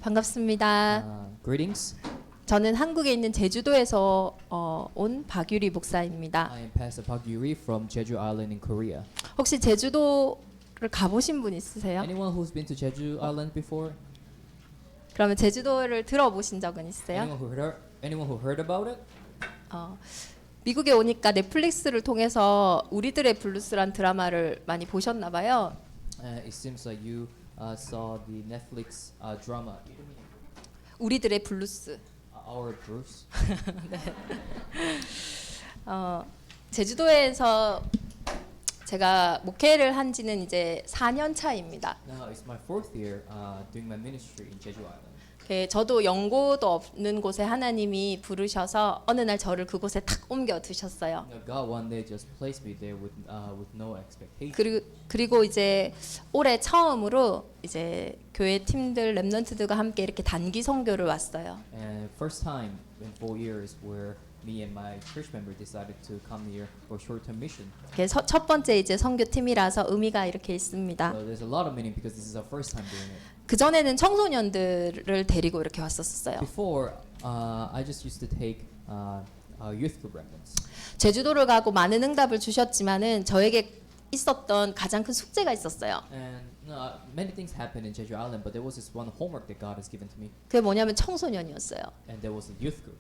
반갑습니다. Greetings. 저는 한국에 있는 제주도에서 온 박유리 목사입니다. I am Pastor Park Yuri from Jeju Island in Korea. 혹시 제주도를 가보신 분 있으세요? Anyone who's been to Jeju Island before? 그러면 제주도를 들어보신 적은 있어요? Anyone who heard about it? 미국에 오니까 넷플릭스를 통해서 우리들의 블루스란 드라마를 많이 보셨나 봐요. It seems like you saw the Netflix drama 우리들의 블루스. Our Bruce. 제주도에서 제가 목회를 한 지는 이제 4년 차입니다. Now it's my fourth year doing my ministry in Jeju Island. 저도 연고도 없는 곳에 하나님이 부르셔서 어느 날 저를 그곳에 탁 옮겨 두셨어요. God one day just placed me there with no expectation. 그리고 이제 올해 처음으로 이제 교회 팀들 렘넌트들과 함께 이렇게 단기 선교를 왔어요. And first time in 4 years where me and my church member decided to come here for short-term mission. 첫 번째 이제 선교팀이라서 의미가 이렇게 있습니다. So there's a lot of meaning because this is our first time doing it. 그 전에는 청소년들을 데리고 이렇게 왔었어요. Before, I just used to take youth group remnants. 제주도를 가고 많은 응답을 주셨지만은 저에게 있었던 가장 큰 숙제가 있었어요. And many things happened in Jeju Island, but there was this one homework that God has given to me, 그게 뭐냐면 청소년이었어요. and there was a youth group.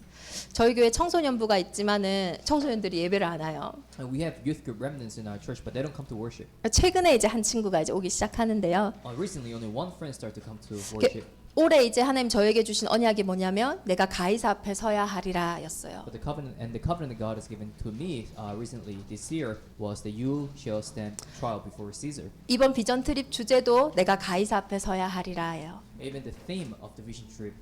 저희 교회 청소년부가 있지만은 청소년들이 예배를 안 와요. And we have youth group remnants in our church, but they don't come to worship. 최근에 이제 한 친구가 이제 오기 시작하는데요. Recently, only one friend started to come to worship. 올해 이제 하나님 저에게 주신 언약이 뭐냐면 내가 가이사 앞에 서야 하리라였어요. But the covenant that God has given to me recently this year was that you shall stand trial before Caesar. 이번 비전 트립 주제도 내가 가이사 앞에 서야 하리라예요. Even the theme of the vision trip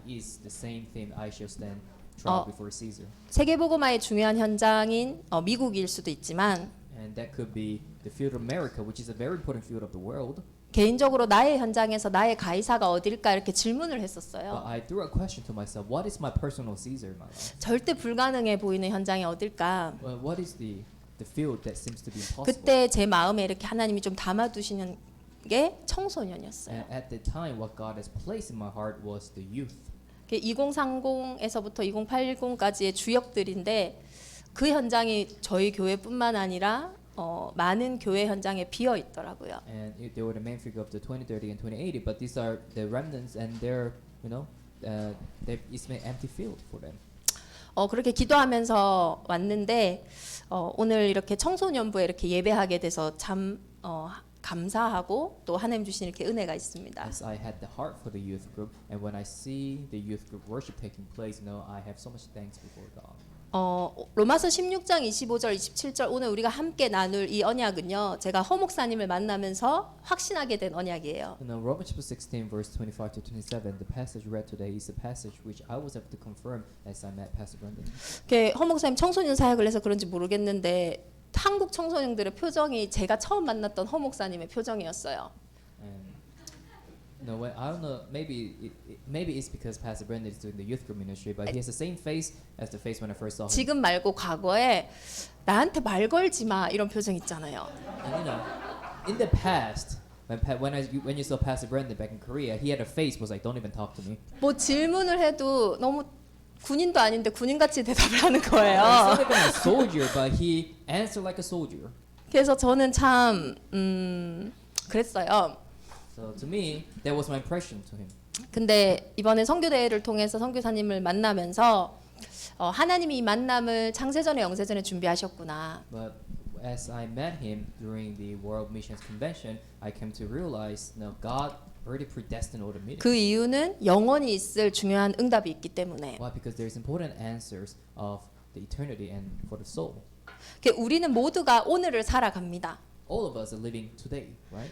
is the same theme. I shall stand trial before Caesar. 세계 복음화의 중요한 현장인 미국일 수도 있지만 And that could be the field of America, which is a very important field of the world. 개인적으로 나의 현장에서 나의 가이사가 어딜까 이렇게 질문을 But 했었어요. I threw a question to myself: What is my personal Caesar in my life? 절대 불가능해 보이는 현장이 어딜까? What is the field that seems to be impossible? 그때 제 마음에 이렇게 하나님이 좀 담아두시는 게 청소년이었어요. And at the time, what God has placed in my heart was the youth. 2030에서부터 2080까지의 주역들인데 그 현장이 저희 교회뿐만 아니라 많은 교회 현장에 비어 있더라고요. And they were the main figure of the 2030 and 2080, but these are the remnants, and they're it's an empty field for them. 그렇게 기도하면서 왔는데 오늘 이렇게 청소년부에 이렇게 예배하게 돼서 참 감사하고 또 하나님 주신 이렇게 은혜가 있습니다. As I had the heart for the youth group, and when I see the youth group worship taking place, I have so much thanks before God. 로마서 16장 25절 27절 오늘 우리가 함께 나눌 이 언약은요. 제가 허 목사님을 만나면서 확신하게 된 언약이에요. Romans chapter 16 verse 25 to 27, the passage read today is the passage which I was able to confirm as I met Pastor Brendan. 허 목사님 청소년 사역을 해서 그런지 모르겠는데 한국 청소년들의 표정이 제가 처음 만났던 허 목사님의 표정이었어요. I don't know. Maybe it's because Pastor Brendan is doing the youth group ministry, but he has the same face as the face when I first saw him. 지금 말고 과거에 나한테 말 걸지 마 이런 표정 있잖아요. And in the past, when you saw Pastor Brendan back in Korea, he had a face was like, "Don't even talk to me." 뭐 질문을 해도 너무 군인도 아닌데 군인같이 대답을 하는 He's 거예요. not even a soldier, but he answered like a soldier. 그래서 저는 참 그랬어요. So to me, that was my impression to him. 근데 이번에 선교대회를 통해서 선교사님을 만나면서 하나님이 이 만남을 창세전에 영세전에 준비하셨구나. But as I met him during the World Missions Convention, I came to realize, God already predestined all the meetings. 그 이유는 영원히 있을 중요한 응답이 있기 때문에. Why? Because there's important answers of the eternity and for the soul. 우리는 모두가 오늘을 살아갑니다. All of us are living today, right?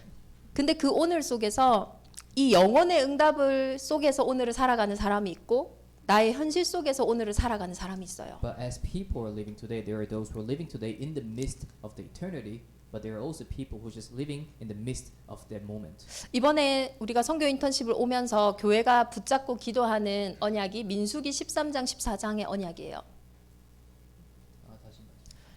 근데 그 오늘 속에서 이 영혼의 응답을 속에서 오늘을 살아가는 사람이 있고 나의 현실 속에서 오늘을 살아가는 사람이 있어요. But as people are living today, there are those who are living today in the midst of the eternity, but there are also people who are just living in the midst of that moment. 이번에 우리가 선교 인턴십을 오면서 교회가 붙잡고 기도하는 언약이 민수기 13장 14장의 언약이에요.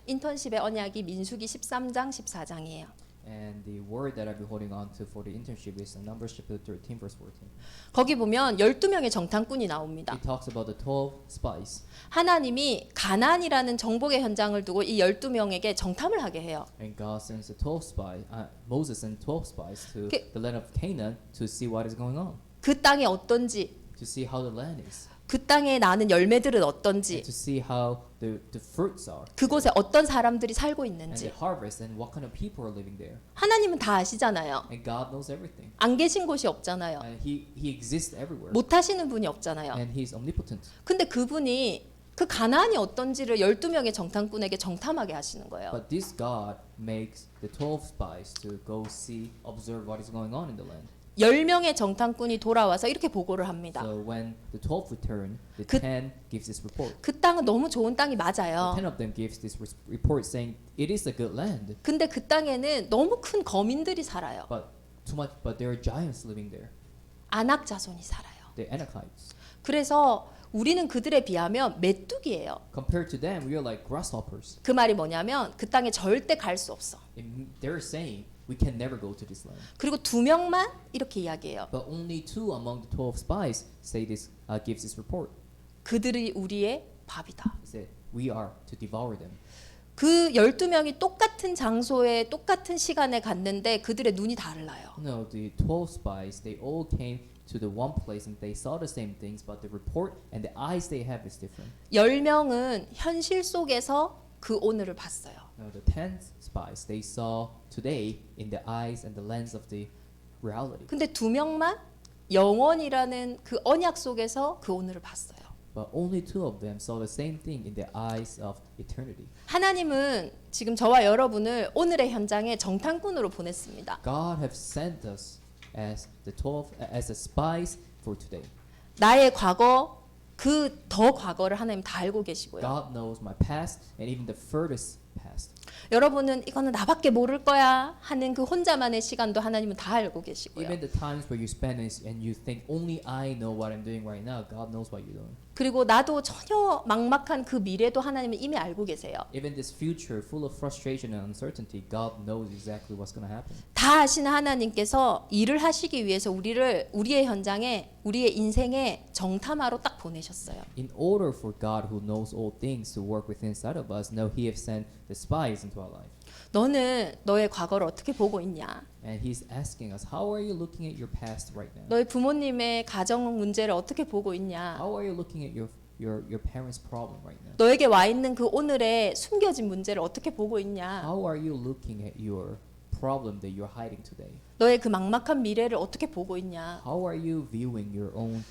인턴십의 언약이 민수기 13장 14장이에요. And the word that I've been holding on to for the internship is Numbers chapter 13 verse 14. 거기 보면 12명의 정탐꾼이 나옵니다. It talks about the 12 spies. 하나님이 가나안이라는 정복의 현장을 두고 이 12명에게 정탐을 하게 해요. And God sends the 12 spies, Moses and 12 spies to 그- the land of Canaan to see what is going on, 그 땅이 어떤지, to see how the land is, 그 땅에 나는 열매들은 and 어떤지, to see how the fruits are, 그곳에 어떤 사람들이 살고 and the 있는지. harvest, and what kind of people are living there. 하나님은 다 아시잖아요. And God knows everything. 안 계신 곳이 없잖아요. And He exists everywhere. 못 하시는 분이 없잖아요. And He's omnipotent. 근데 그분이 그 가나안이 어떤지를 12명의 정탐꾼에게 정탐하게 하시는 거예요. But this God makes the 12 spies to go see, observe what is going on in the land. 10명의 정탐꾼이 돌아와서 이렇게 보고를 합니다. So when the 12 return, the 그- 10 gives this report. 그 땅은 너무 좋은 땅이 맞아요. 10 of them gives this report saying it is a good land, 근데 그 땅에는 너무 큰 거민들이 살아요. but there are giants living there. 아낙 자손이 살아요. The Anakites. 그래서 우리는 그들에 비하면 메뚜기예요. Compared to them, we are like grasshoppers. 그 말이 뭐냐면 그 땅에 절대 갈 수 없어. They're saying we can never go to this land. 그리고 2명만 이렇게 이야기해요. But only 2 among the 12 spies say this, gives this report. 그들이 우리의 밥이다. They said we are to devour them. 그 12명이 똑같은 장소에 똑같은 시간에 갔는데 그들의 눈이 달라요. No, the 12 spies, they all came to the one place and they saw the same things, but the report and the eyes they have is different. 10명은 현실 속에서 그 오늘을 봤어요. Now the 10 spies, they saw today in the eyes and the lens of the reality. 근데 2명만 영원이라는 그 언약 속에서 그 오늘을 봤어요. But only 2 of them saw the same thing in the eyes of eternity. 하나님은 지금 저와 여러분을 오늘의 현장에 정탐꾼으로 보냈습니다. God have sent us as the 12 as the spies for today. 나의 과거, 그 더 과거를 하나님 다 알고 계시고요. God knows my past and even the furthest past. 여러분은 이거는 나밖에 모를 거야 하는 그 혼자만의 시간도 하나님은 다 알고 계시고요. Even the times where you spend and you think only I know what I'm doing right now, God knows what you're doing. 그리고 나도 전혀 막막한 그 미래도 하나님은 이미 알고 계세요. Even this future full of frustration and uncertainty, God knows exactly what's going to happen. 다 아시는 하나님께서 일을 하시기 위해서 우리를 우리의 현장에 우리의 인생에 정탐하러 딱 보내셨어요. In order for God who knows all things to work within inside of us, no, He have sent the spies into our life. 너는 너의 과거를 어떻게 보고 있냐? And He's asking us, how are you looking at your past right now? 너의 부모님의 가정 문제를 어떻게 보고 있냐? How are you looking at your parents' problem right now? 너에게 와 있는 그 오늘의 숨겨진 문제를 어떻게 보고 있냐? How are you looking at your problem that you're hiding today? 너의 그 막막한 미래를 어떻게 보고 있냐? How are you viewing your own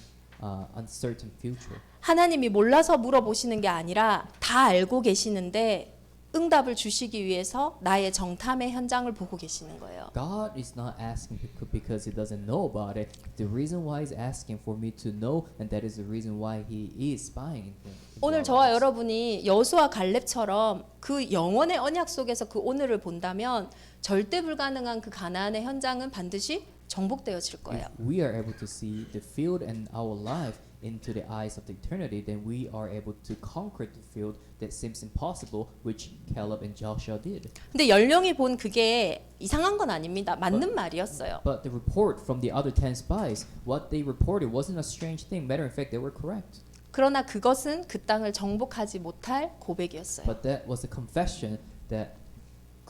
uncertain future? 하나님이 몰라서 물어보시는 게 아니라 다 알고 계시는데 응답을 주시기 위해서 나의 정탐의 현장을 보고 계시는 거예요. God is not asking because He doesn't know about it. The reason why He's asking for me to know, and that is the reason why He is spying. 오늘 저와 여러분이 여호수아 갈렙처럼 그 영원의 언약 속에서 그 오늘을 본다면 절대 불가능한 그 가나안의 현장은 반드시 정복되어질 거예요. If we are able to see the field and our life into the eyes of the eternity, then we are able to conquer the field that seems impossible, which Caleb and Joshua did. 근데 10명이 본 그게 이상한 건 아닙니다. 맞는 말이었어요. But the report from the other 10 spies, what they reported wasn't a strange thing. Matter of fact, they were correct. 그러나 그것은 그 땅을 정복하지 못할 고백이었어요. But that was a confession that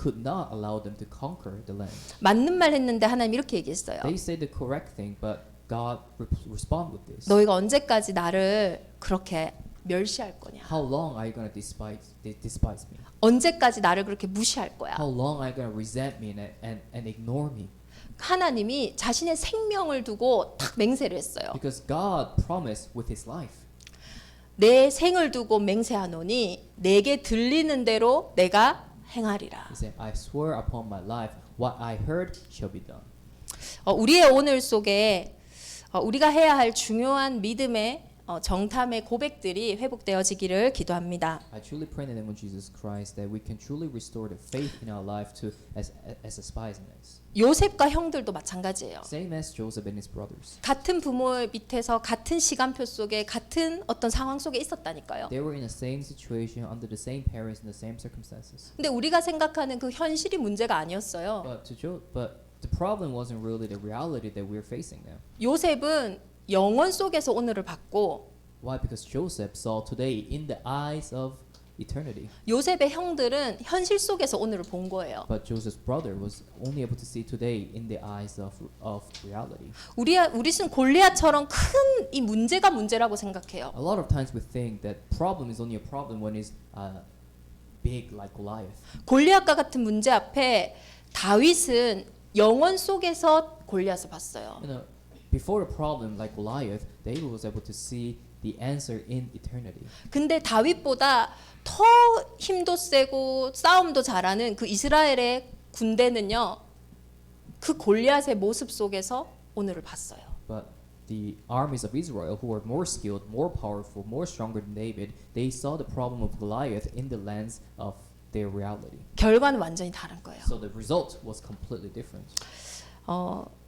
could not allow them to conquer the land. 맞는 말 했는데 하나님 이렇게 얘기했어요. They said the correct thing, but God responded with this. 너희가 언제까지 나를 그렇게 멸시할 거냐? How long are you going to despise me? 언제까지 나를 그렇게 무시할 거야? How long are you going to resent me and ignore me? 하나님이 자신의 생명을 두고 딱 맹세를 했어요. Because God promised with His life. 내 생을 두고 맹세하노니 내게 들리는 대로 내가 행하리라. He said, I swear upon my life, what I heard shall be done. 우리의 오늘 속에 우리가 해야 할 중요한 믿음의 정탐의 고백들이 회복되어지기를 기도합니다. I truly pray in the name of Jesus Christ that we can truly restore the faith in our life to as a spies in us. 요셉과 형들도 마찬가지예요. Same as Joseph and his brothers. 같은 부모의 밑에서 같은 시간표 속에 같은 어떤 상황 속에 있었다니까요. They were in the same situation, under the same parents, in the same circumstances. 근데 우리가 생각하는 그 현실이 문제가 아니었어요. But the problem wasn't really the reality that we're facing now. 요셉은 영원 속에서 오늘을 봤고 Why? Because Joseph saw today in the eyes of eternity. 요셉의 형들은 현실 속에서 오늘을 본 거예요. But Joseph's brother was only able to see today in the eyes of reality. 우리는 골리앗처럼 큰 이 문제가 문제라고 생각해요. A lot of times we think that problem is only a problem when it's big like Goliath. 골리앗과 같은 문제 앞에 다윗은 영원 속에서 골리앗을 봤어요. You know, before a problem like Goliath, David was able to see the answer in eternity. 근데 다윗보다 더 힘도 세고 싸움도 잘하는 그 이스라엘의 군대는요. 그 골리앗의 모습 속에서 오늘을 봤어요. But the armies of Israel, who were more skilled, more powerful, more stronger than David, they saw the problem of Goliath in the lens of their reality. 결과는 완전히 다른 거예요. So the result was completely different.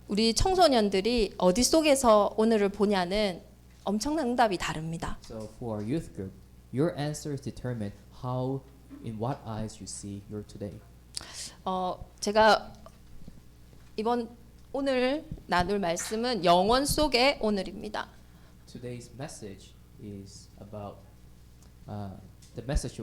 우리 청소년들이 어디 속에서 오늘을 보냐는 엄청난 응답이 다릅니다. So for our youth group, your answers determine how, in what eyes you see your today. 제가 오늘 나눌 말씀은 영원 속의 오늘입니다. Today's message is about the message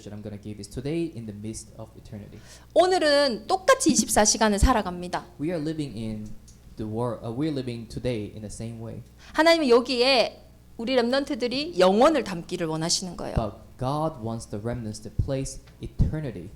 that I'm going to give is today in the midst of eternity. 오늘은 똑같이 24시간을 살아갑니다. We are living in the world. We're living today in the same way. 하나님은 여기에 우리 렘넌트들이 영원을 담기를 원하시는 거예요. But God wants the remnants to place eternity.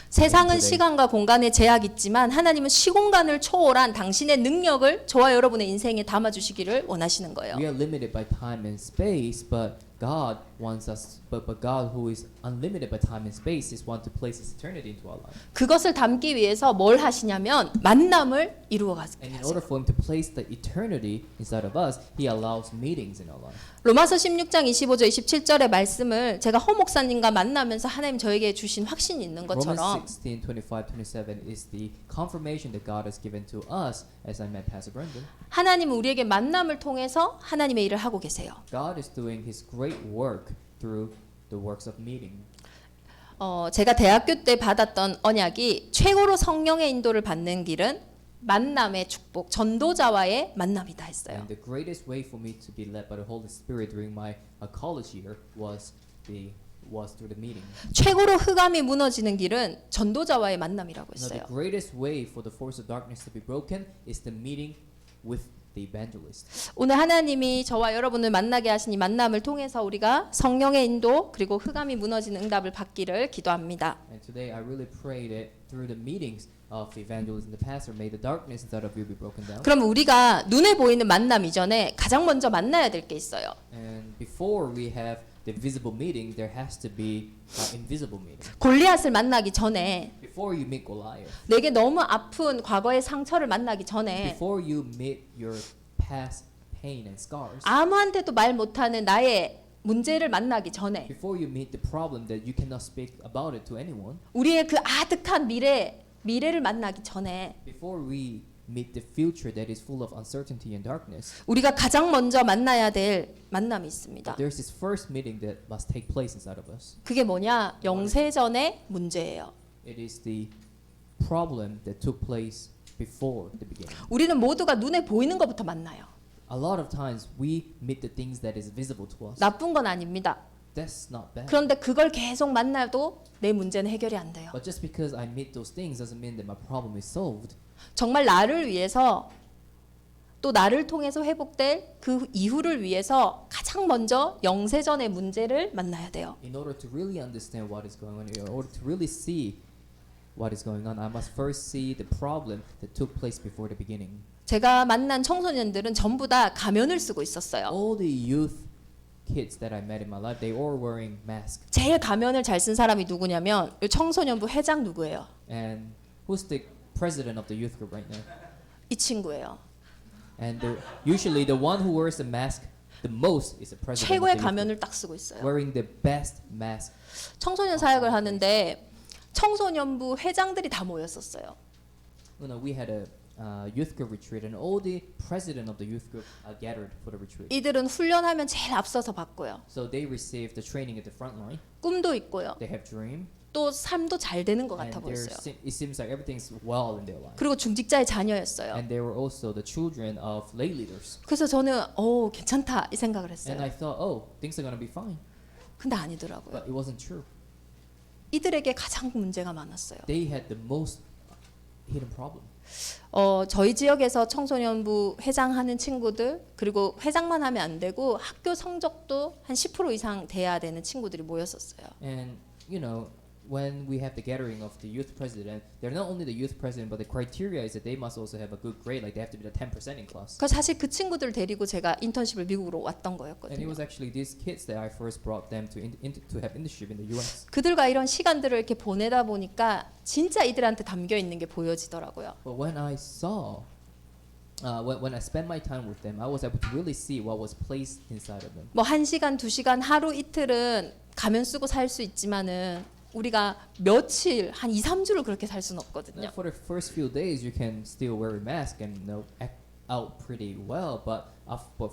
세상은 today. 시간과 공간에 제약이 있지만 하나님은 시공간을 초월한 당신의 능력을 저와 여러분의 인생에 담아주시기를 원하시는 거예요. We are limited by time and space, but God wants us. But God, who is unlimited by time and space, is want to place His eternity into our life. 그것을 담기 위해서 뭘 하시냐면 만남을 이루어 가게 And in 하세요. order for Him to place the eternity inside of us, He allows meetings in our life. 로마서 16장 25절 27절의 말씀을 제가 허 목사님과 만나면서 하나님 저에게 주신 확신이 있는 것처럼 Romans 16, 25, 27 is the confirmation that God has given to us as I met Pastor Brendan. 하나님은 우리에게 만남을 통해서 하나님의 일을 하고 계세요. God is doing His great work through the works of meeting. 제가 대학교 때 받았던 언약이 최고로 성령의 인도를 받는 길은 만남의 축복, 전도자와의 만남이다 했어요. And the greatest way for me to be led by the Holy Spirit during my college year was through the meeting. 최고로 흑암이 무너지는 길은 전도자와의 만남이라고 Now, the 했어요. greatest way for the force of darkness to be broken is the meeting with the evangelist. 오늘 하나님이 저와 여러분을 만나게 하신 이 만남을 통해서 우리가 성령의 인도 그리고 흑암이 무너지는 응답을 받기를 기도합니다. And today I really pray that through the meetings of the evangelist and the pastor, may the darkness inside of you be broken down. 그럼 우리가 눈에 보이는 만남 이전에 가장 먼저 만나야 될 게 있어요. And before we have the visible meeting, there has to be an invisible meeting. 골리앗을 만나기 전에 Before you meet Goliath, 내게 너무 아픈 과거의 상처를 만나기 전에 before you meet your past pain and scars, 아무한테도 말 못하는 나의 문제를 만나기 전에 before you meet the problem that you cannot speak about it to anyone, 우리의 그 아득한 미래를 만나기 전에 before we meet the future that is full of uncertainty and darkness, 우리가 가장 먼저 만나야 될 만남이 있습니다. there's this first meeting that must take place inside of us. 그게 뭐냐? 영세전의 문제예요. It is the problem that took place before the beginning. 우리는 모두가 눈에 보이는 것부터 만나요. A lot of times we meet the things that is visible to us. 나쁜 건 아닙니다. That's not bad. 그런데 그걸 계속 만나도 내 문제는 해결이 안 돼요. But just because I meet those things doesn't mean that my problem is solved. 정말 나를 위해서 또 나를 통해서 회복될 그 이후를 위해서 가장 먼저 영세전의 문제를 만나야 돼요. In order to really understand what is going on, in order to really see what is going on, I must first see the problem that took place before the beginning. 제가 만난 청소년들은 전부 다 가면을 쓰고 있었어요. All the youth kids that I met in my life, they all wearing masks. 제일 가면을 잘 쓴 사람이 누구냐면 이 청소년부 회장 누구예요? And who's the president of the youth group right now? 이 친구예요. And usually the one who wears the mask the most is the president 최고의 of the youth group, 가면을 딱 쓰고 있어요. wearing the best mask. 청소년 사역을 하는데 청소년부 회장들이 다 모였었어요. We had a youth group retreat, and all the president of the youth group gathered for the retreat. 이들은 훈련하면 제일 앞서서 받고요. So they received the training at the front line. 꿈도 있고요. They have dream, 또 삶도 잘 되는 것 and 같아 보였어요. it seems like everything's well in their life. 그리고 중직자의 자녀였어요. And they were also the children of lay leaders. 그래서 저는 괜찮다 이 생각을 And I 했어요. thought, oh, things are gonna be fine. 근데 아니더라고요. But it wasn't true. 이들에게 가장 문제가 많았어요. They had the most hidden problem. 저희 지역에서 청소년부 회장하는 친구들 그리고 회장만 하면 안 되고 학교 성적도 한 10% 이상 돼야 되는 친구들이 모였었어요. And when we have the gathering of the youth president, they're not only the youth president, but the criteria is that they must also have a good grade. Like they have to be the 10% in class. 그 사실 그 친구들 데리고 제가 인턴십을 미국으로 왔던 And it 거였거든요. was actually these kids that I first brought them to have internship in the U.S. 그들과 이런 시간들을 이렇게 보내다 보니까 진짜 이들한테 담겨 있는 게 보여지더라고요. But when I saw, when I spent my time with them, I was able to really see what was placed inside of them. 뭐 1시간, 2시간, 하루 이틀은 가면 쓰고 살 수 있지만은 우리가 며칠 한 2, 3주를 그렇게 살 수는 없거든요. Now, for the first few days, you can still wear a mask and act out pretty well, but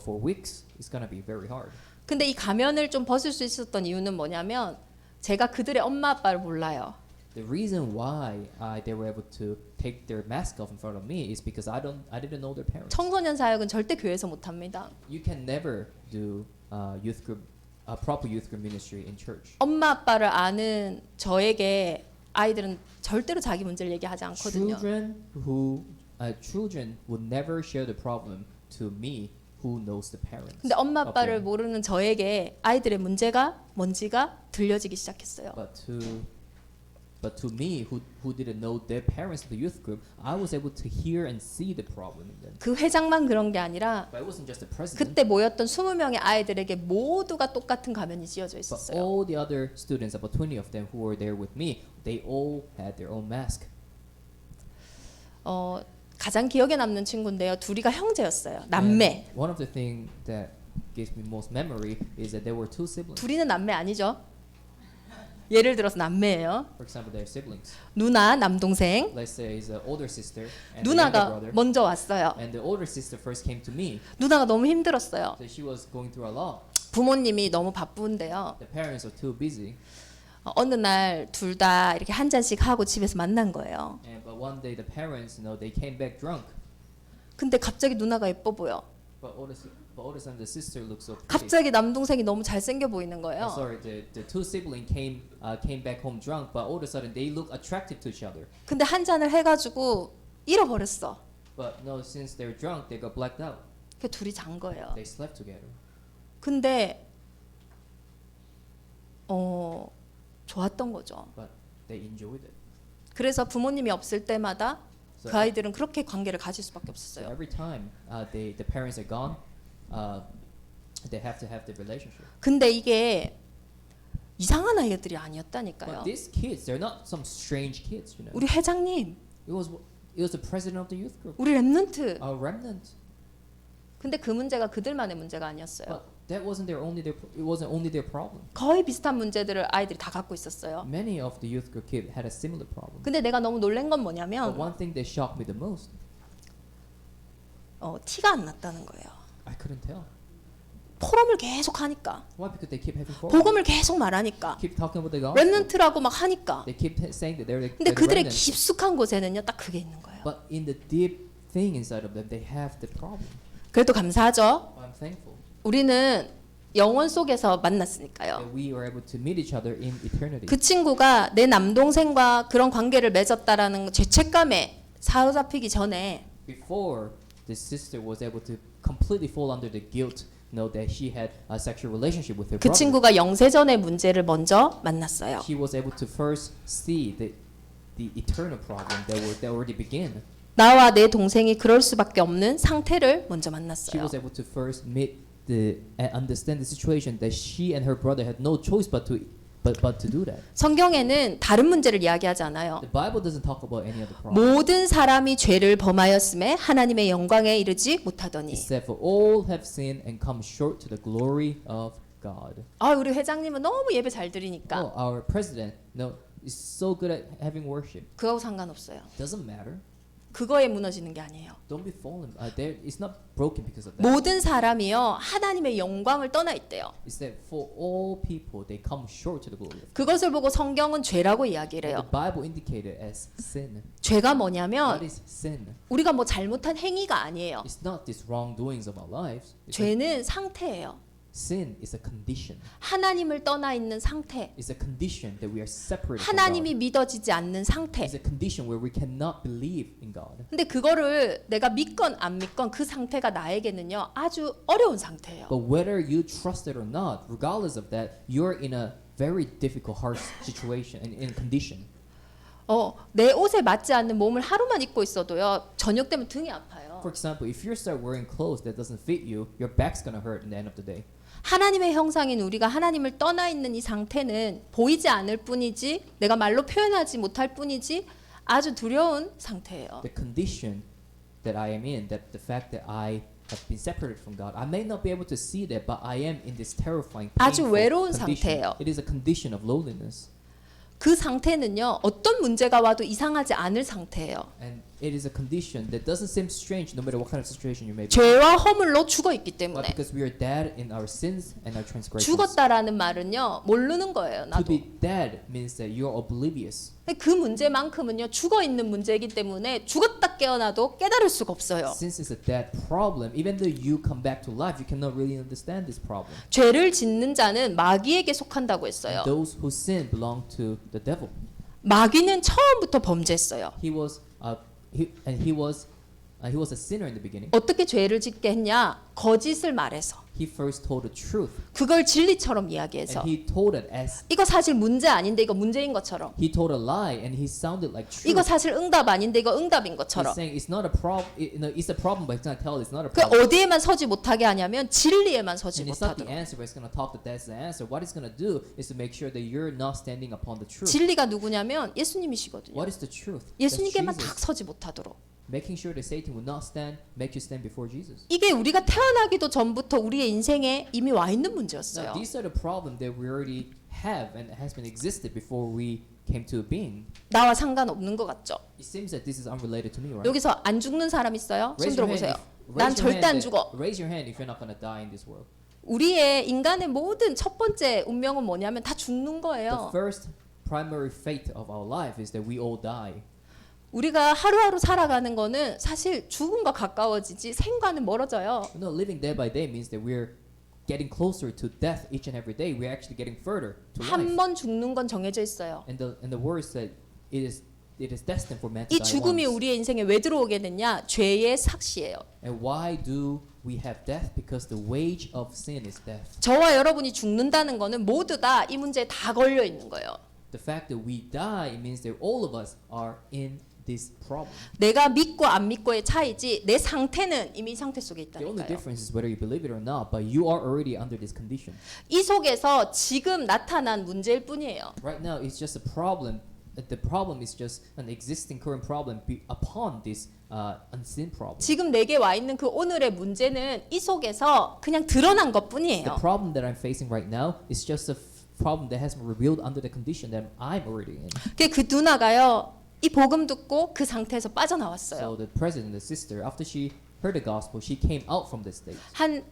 for weeks, it's gonna be very hard. 근데 이 가면을 좀 벗을 수 있었던 이유는 뭐냐면 제가 그들의 엄마 아빠를 몰라요. The reason why they were able to take their mask off in front of me is because I didn't know their parents. 청소년 사역은 절대 교회에서 못 합니다. You can never do proper youth group ministry in church. 엄마 아빠를 아는 저에게 아이들은 절대로 자기 문제를 얘기하지 않거든요. Children would never share the problem to me, who knows the parents. 근데 엄마 of 아빠를 them. 모르는 저에게 아이들의 문제가 뭔지가 들려지기 시작했어요. But to me, who didn't know their parents of the youth group, I was able to hear and see the problem in them. 그 회장만 그런 게 아니라 But it wasn't just the president. 그때 모였던 20명의 아이들에게 모두가 똑같은 가면이 지어져 But 있었어요. all the other students, about 20 of them who were there with me, they all had their own mask. 가장 기억에 남는 친구인데요. 둘이가 형제였어요. 남매. And one of the things that gives me most memory is that there were two siblings. 둘이는 남매 아니죠? 예를 들어서 남매예요. For example, they're siblings. 누나, 남동생. Let's say is an older sister and the younger 누나가 brother. 먼저 왔어요. And the older sister first came to me. 누나가 너무 힘들었어요. So she was going through a lot. 부모님이 너무 바쁜데요. The parents are too busy. 어느 날 둘 다 이렇게 한 잔씩 하고 집에서 만난 거예요. But one day the parents, they came back drunk. 근데 갑자기 누나가 예뻐 보여. But all of a sudden the sister looked so pretty. 갑자기 남동생이 너무 잘생겨 보이는 거예요. Sorry, the two siblings came back home drunk, but all of a sudden they look attractive to each other. 근데 한 잔을 해가지고 잃어버렸어. But no, since they're drunk, they got blacked out. 그 둘이 잔 거예요. They slept together. 근데 좋았던 거죠. But they enjoyed it. 그래서 부모님이 없을 때마다 So, 그 아이들은 그렇게 관계를 가질 수밖에 so 없었어요. every time the parents are gone, they have to have the relationship. 근데 이게 이상한 아이들이 But 아니었다니까요. these kids, they're not some strange kids, 우리 회장님, It was the president of the youth group, 우리 랩런트. a remnant. 근데 그 문제가 그들만의 문제가 아니었어요. But that wasn't it wasn't only their problem. 거의 비슷한 문제들을 아이들이 다 갖고 있었어요. Many of the youth group kids had a similar problem. 근데 내가 너무 놀란 건 But 뭐냐면 one thing that shocked me the most, 티가 안 났다는 거예요. I couldn't tell. 포럼을 계속 하니까, Why? Because they keep having forums. 복음을 계속 말하니까, Keep talking about the gospel. 랩런트라고 막 하니까. They keep saying that they're the 근데 그들의 remnant. 깊숙한 곳에는요, 딱 그게 있는 거예요. But in the deep thing inside of them, they have the problem. 그래도 감사하죠. I'm thankful 우리는 영원 속에서 만났으니까요. that we were able to meet each other in eternity. 그 친구가 내 남동생과 그런 관계를 맺었다라는 죄책감에 사로잡히기 전에 Before the sister was able to completely fall under the guilt, that she had a sexual relationship with her 그 brother. 친구가 영세전의 문제를 먼저 만났어요. She was able to first see the eternal problem that already began. 나와 내 동생이 그럴 수밖에 없는 상태를 먼저 She 만났어요. was able to first meet and understand the situation that she and her brother had no choice but But to do that, 성경에는 다른 문제를 이야기하지 않아요. the Bible doesn't talk about any other problem. 모든 사람이 죄를 범하였음에 하나님의 영광에 이르지 못하더니. It said, "For all have sinned and come short to the glory of God." 아, 우리 회장님은 너무 예배 잘 드리니까 Oh, our president, no, is so good at having worship. 그거하고 상관없어요. Doesn't matter. 그거에 무너지는 게 아니에요. Don't be fallen. There, it's not broken because of that. 모든 사람이요 하나님의 영광을 떠나 있대요. It's that for all people they come short to the glory of God. 그것을 보고 성경은 죄라고 이야기를 The 해요. Bible indicated as sin. 죄가 What 뭐냐면 is sin? 우리가 뭐 잘못한 행위가 아니에요. It's not these wrongdoings of our lives. 죄는 상태예요. Sin is a condition. 하나님을 떠나 있는 상태. It's a condition that we are separated from 하나님이 God. 믿어지지 않는 상태. It's a condition where we cannot believe in God. 근데 그거를 내가 믿건 안 믿건 그 상태가 나에게는요 아주 어려운 상태예요. But whether you trust it or not, regardless of that, you're in a very difficult, harsh situation and in condition. 내 옷에 맞지 않는 몸을 하루만 입고 있어도요 저녁 되면 등이 아파요. For example, if you start wearing clothes that doesn't fit you, your back's gonna hurt in the end of the day. 하나님의 형상인 우리가 하나님을 떠나 있는 이 상태는 보이지 않을 뿐이지 내가 말로 표현하지 못할 뿐이지 아주 두려운 상태예요. The condition that I am in, that the fact that I have been separated from God, I may not be able to see that, but I am in this terrifying, 아주 painful 외로운 condition. 상태예요. It is a condition of loneliness, 그 상태는요 어떤 문제가 와도 이상하지 않을 상태예요. and it is a condition that doesn't seem strange no matter what kind of situation you may be. 죄와 허물로 죽어 있기 But 때문에. because we are dead in our sins and our transgressions. 죽었다라는 말은요 모르는 거예요. To 나도. be dead means that you are oblivious. 근데 그 문제만큼은요 죽어 있는 문제이기 때문에 죽었다 깨어나도 깨달을 수가 없어요. Since it's a dead problem, even though you come back to life, you cannot really understand this problem. 죄를 짓는 자는 마귀에게 속한다고 And 했어요. those who sin belong to the devil. 마귀는 처음부터 범죄했어요. He was a sinner in the beginning. 어떻게 죄를 짓게 했냐? 거짓을 말해서. He first told the truth, 그걸 진리처럼 이야기해서. and he told it as 이거 사실 문제 아닌데 이거 문제인 것처럼. he told a lie, and he sounded like 이거 truth. 사실 응답 아닌데 이거 응답인 He's 것처럼. saying it's not a problem. It's a problem, but he's gonna tell it's not a 그 problem. 어디에만 서지 못하게 하냐면 진리에만 서지 And it's not the 못하도록. answer, but it's gonna talk that that's the answer. What it's gonna do is to make sure that you're not standing upon the truth. 진리가 누구냐면 예수님이시거든요. What is the truth? That's 예수님께만 딱 Jesus. 서지 못하도록. Making sure that Satan will not make you stand before Jesus. 이게 우리가 태어나기도 전부터 우리의 인생에 이미 와 있는 Now, 문제였어요. these are the problems that we already have and has been existed before we came to being. 나와 상관없는 것 같죠? It seems that this is unrelated to me, right? 여기서 안 죽는 사람 있어요? 손 Raise your hand 들어보세요. if- 난 raise your 절대 안 hand 죽어. raise your hand if you're not gonna die in this world. 우리의 인간의 모든 첫 번째 운명은 뭐냐면 다 죽는 The 거예요. first primary fate of our life is that we all die. 우리가 하루하루 살아가는 거는 사실 죽음과 가까워지지 생과는 멀어져요. You know, living day by day means that we're getting closer to death each and every day. We're actually getting further to life. 한 번 죽는 건 정해져 있어요. And the word said it is destined for man to 이 die 죽음이 once. 우리의 인생에 왜 들어오게 됐냐? 죄의 삭시예요. And why do we have death? Because the wage of sin is death. 저와 여러분이 죽는다는 거는 모두 다 이 문제에 다 걸려 있는 거예요. The fact that we die it means that all of us are in this problem. 내가 믿고 안 믿고의 차이지 내 상태는 이미 이 상태 속에 The only 있다니까요. difference is whether you believe it or not, but you are already under this condition. 이 속에서 지금 나타난 문제일 뿐이에요. Right now, it's just a problem. The problem is just an existing current problem upon this unseen problem. 지금 내게 와 있는 그 오늘의 문제는 이 속에서 그냥 드러난 The 것뿐이에요. problem that I'm facing right now is just a problem that has been revealed under the condition that I'm already in. 그 누나가요. 이 복음 듣고 그 상태에서 빠져나왔어요. So the president, the sister, after she heard the gospel, she came out from this state. 한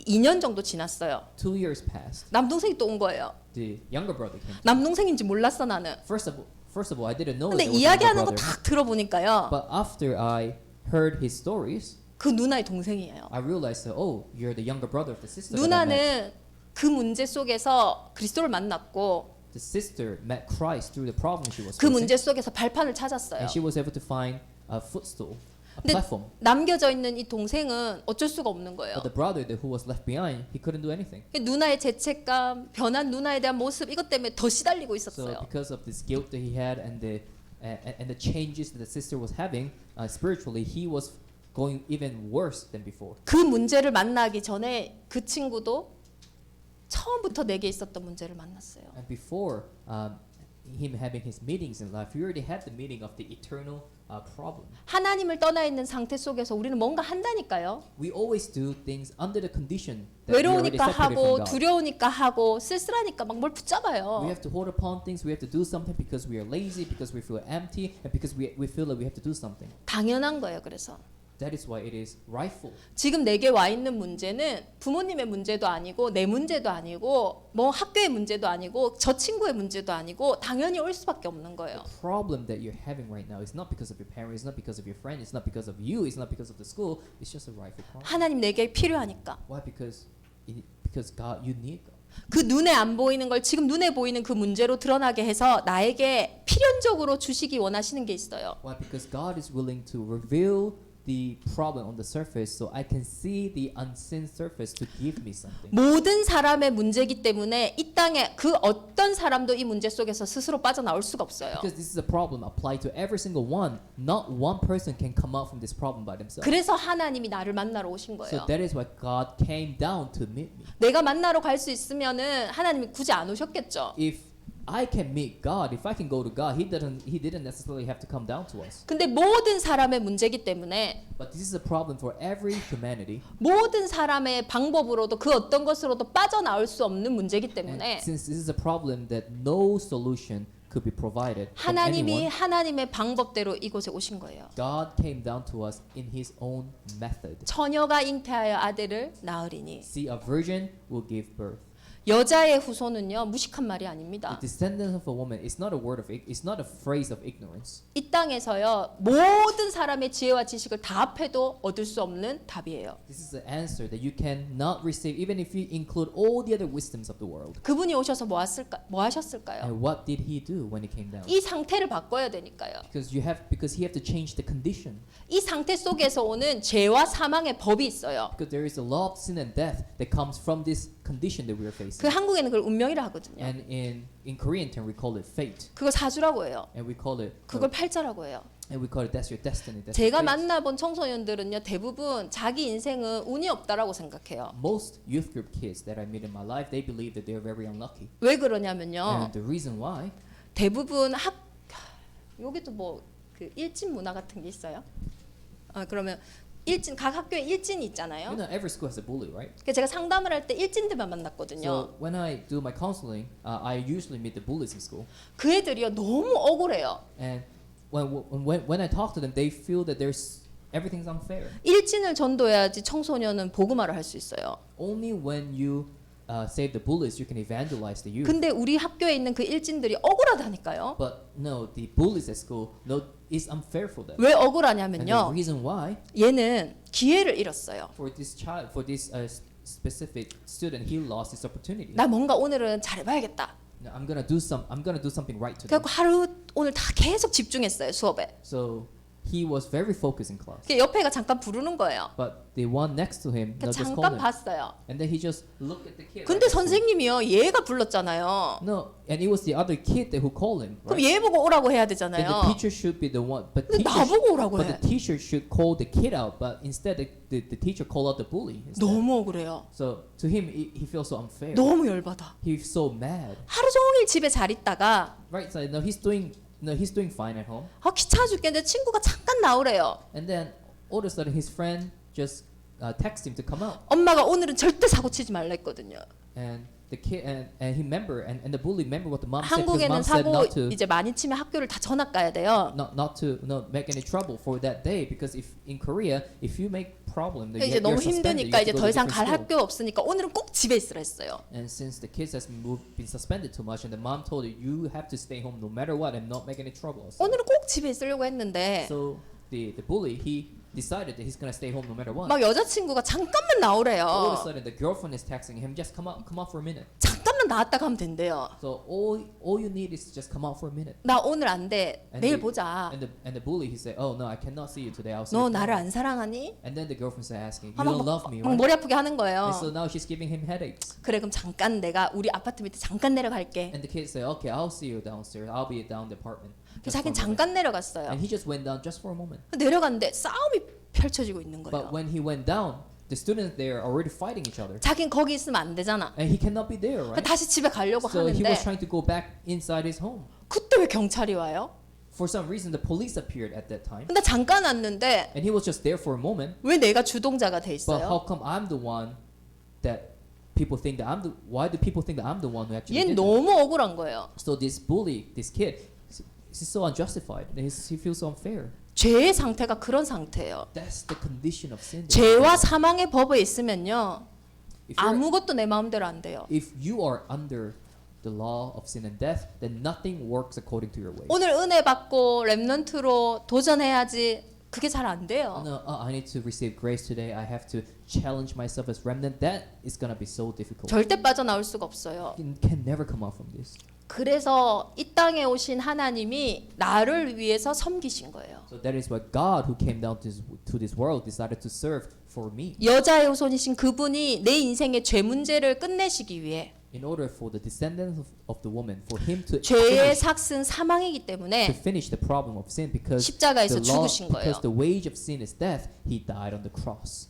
2년 정도 지났어요. 2 years passed. 남동생이 또 온 거예요. The younger brother came. 남동생인지 몰랐어 나는. First of all, I didn't know 근데 that there was a younger 이야기하는 거 brother. 딱 들어보니까요. But after I heard his stories, 그 누나의 동생이에요. I realized that you're the younger brother of the sister. that I met. 누나는 그 문제 속에서 그리스도를 만났고 The sister met Christ through the problem she was 그 facing, 문제 속에서 발판을 찾았어요. and she was able to find a footstool, a 근데 platform. 남겨져 있는 이 동생은 어쩔 수가 없는 거예요. But the brother who was left behind, he couldn't do anything. 누나의 죄책감, 변한 누나에 대한 모습 이것 때문에 더 시달리고 So 있었어요. because of this guilt that he had and the changes that the sister was having spiritually, he was going even worse than before. 그 문제를 만나기 전에 그 친구도 처음부터 내게 있었던 문제를 만났어요. And before him having his meetings in life, he already had the meaning of the eternal problem. 하나님을 떠나 있는 상태 속에서 우리는 뭔가 한다니까요. We always do things under the condition that we already 외로우니까 separated from 하고 God. 두려우니까 하고 쓸쓸하니까 막 뭘 We 붙잡아요. have to hold upon things. We have to do something because we are lazy, because we feel empty, and because we feel that we have to do something. 당연한 거예요. 그래서 That is why it is rightful. 지금 내게 와 있는 문제는 부모님의 문제도 아니고 내 문제도 아니고 뭐 학교의 문제도 아니고 저 친구의 문제도 아니고 당연히 올 수밖에 없는 거예요. The problem that you're having right now is not because of your parents, it's not because of your friend, it's not because of you, it's not because of the school. It's just a rightful problem. 하나님 내게 필요하니까. Why? Because God, you need God. 그 눈에 안 보이는 걸 지금 눈에 보이는 그 문제로 드러나게 해서 나에게 필연적으로 주시기 원하시는 게 있어요. Why? Because God is willing to reveal the problem on the surface so I can see the unseen surface to give me something. 모든 사람의 문제이기 때문에 이 땅에 그 어떤 사람도 이 문제 속에서 스스로 빠져나올 수가 없어요. Because this is a problem applied to every single one. Not one person can come out from this problem by themselves. 그래서 하나님이 나를 만나러 오신 So 거예요. that is why God came down to meet me. 내가 만나러 갈 수 있으면은 하나님이 굳이 안 오셨겠죠. If I can meet God, if I can go to God, He didn't necessarily have to come down to us. 근데 모든 사람의 문제이기 때문에 But this is a problem for every humanity. 모든 사람의 방법으로도 그 어떤 것으로도 빠져나올 수 없는 문제이기 And 때문에 since this is a problem that no solution could be provided from 하나님이 anyone, 하나님의 방법대로 이곳에 오신 거예요. God came down to us in His own method. 처녀가 잉태하여 아들을 낳으리니 See, a virgin will give birth. 여자의 후손은요 무식한 말이 아닙니다. The descendant of a woman is not a word of it's not a phrase of ignorance. 이 땅에서요 모든 사람의 지혜와 지식을 다 합해도 얻을 수 없는 답이에요. This is the answer that you cannot receive even if you include all the other wisdoms of the world. 그분이 오셔서 뭐 하셨을까요? And what did He do when He came down? 이 상태를 바꿔야 되니까요. Because He have to change the condition. 이 상태 속에서 오는 죄와 사망의 법이 있어요. Because there is a law of sin and death that comes from this condition that we are facing. 그 한국에는 그걸 운명이라 하거든요. And in Korean term we call it fate. 그걸 사주라고 해요. And we call it 그걸 팔자라고 해요. and we call it that's your destiny. That's 제가 your fate. 만나본 청소년들은요 대부분 자기 인생은 운이 없다라고 생각해요. Most youth group kids that I meet in my life, they believe that they are very unlucky. 왜 그러냐면요. And the reason why 대부분 여기도 뭐 그 일진 문화 같은 게 있어요. 그러면 일진 각 학교에 일진이 있잖아요. you know every school has a bully, right? 그래서 제가 상담을 할 때 일진들만 만났거든요. So when I do my counseling, I usually meet the bullies in school. 그 애들이요 너무 억울해요. And when I talk to them, they feel that everything's unfair. 일진을 전도해야지 청소년은 복음화를 할 수 있어요. Only when you save the bullies, you can evangelize the youth. 근데 우리 학교에 있는 그 일진들이 억울하다니까요. But no, the bullies at school, no, it's unfair for them. 왜 And the 억울하냐면요. reason why, 얘는 기회를 잃었어요. for this child, for this specific student, he lost his opportunity. 나 뭔가 오늘은 잘해봐야겠다. Now, I'm gonna do something right today. 그래갖고 하루 오늘 다 계속 집중했어요 수업에. So he was very focused in class. 그 옆에가 잠깐 부르는 거예요. But the one next to him, 그 just called 잠깐 him, 봤어요. and then he just looked at the kid. 근데 right next to him. 선생님이요 얘가 불렀잖아요. No, and it was the other kid who called him. 그럼 Right? 얘 보고 오라고 해야 Then the 되잖아요. teacher should be the one, but 근데 teacher, 나보고 오라고 but 해. the teacher should call the kid out. But instead, the teacher called out the bully. instead. 너무 억울해요. So to him, he feels so unfair. 너무 열받아. He's so mad. 하루 종일 집에 잘 있다가 Right? So he's doing fine at home. 귀찮아 죽겠는데 친구가 잠깐 나오래요. And then all of a sudden, his friend just texts him to come out. 엄마가 오늘은 절대 사고 치지 말라 했거든요. And the kid and he remember and the bully remember what the mom said. Because 한국에는 mom said 사고 not to 이제 많이 치면 학교를 다 전학 가야 돼요. not to make any trouble for that day. Because if in Korea, if you make problem, then 이제 you're 너무 suspended. You 힘드니까 have 이제 to go 더 to 이상 different 갈 school. 학교 없으니까 오늘은 꼭 집에 있으라 했어요. And since the kids has been suspended too much, and the mom told you have to stay home no matter what and not make any trouble. 오늘은 꼭 집에 있으려고 했는데 So the bully he decided that he's gonna stay home no matter what. 막 여자친구가 잠깐만 All of a 나오래요. sudden, the girlfriend is texting him, just come out for a minute. 잠깐만 나왔다 가면 된대요. So all you need is to just come out for a minute. 나 오늘 안 돼. And 내일 the- 보자. And the bully he said, oh no, I cannot see you today. I'll see 너 you 나를 tomorrow. 안 사랑하니? And then the girlfriend started asking, you 막, don't love me, 막 right? 머리 아프게 하는 거예요. And so now she's giving him headaches. 그래 그럼 잠깐 내가 우리 아파트 밑에 잠깐 내려갈게. And the kid said, okay, I'll see you downstairs. I'll be down the apartment. 그래서 just for 자기는 a moment." 잠깐 내려갔어요. And he just went down just for a moment. 내려갔는데 싸움이 펼쳐지고 있는 But 거예요. when he went down, the students there are already fighting each other, 자긴 거기 있으면 안 되잖아. and he cannot be there, 그러니까 right? 다시 집에 가려고 So he 하는데 was trying to go back inside his home. 그때 왜 경찰이 와요? For some reason, the police appeared at that time, 근데 잠깐 왔는데 and he was just there for a moment. 왜 내가 주동자가 돼 But how 있어요? come I'm the one that people think that I'm the? Why do people think that I'm the one who actually 얘는 did that? 너무 억울한 거예요. So this bully, this kid, he's so unjustified. He feels so unfair. 죄의 상태가 그런 상태예요. That's the condition of sin. 죄와 사망의 법에 있으면요. If, you're, 아무것도 내 마음대로 안 돼요. if you are under the law of sin and death, then nothing works according to your way. 오늘 은혜 받고 렘넌트로 도전해야지. 그게 잘 안 돼요. No, I need to receive grace today. I have to challenge myself as remnant. That is gonna be so difficult. 절대 빠져나올 수가 없어요. Can never come out from this. 그래서 이 땅에 오신 하나님이 나를 위해서 섬기신 거예요. So that is why God, who came down to this world, decided to serve for me. 여자의 후손이신 그분이 내 인생의 죄 문제를 끝내시기 위해 In order for the descendants of the woman, for him to 죄의 finish, 삭은 사망이기 to 때문에 finish the problem of sin, because 십자가에서 the law, 죽으신 거예요. because the wage of sin is death, he died on the cross.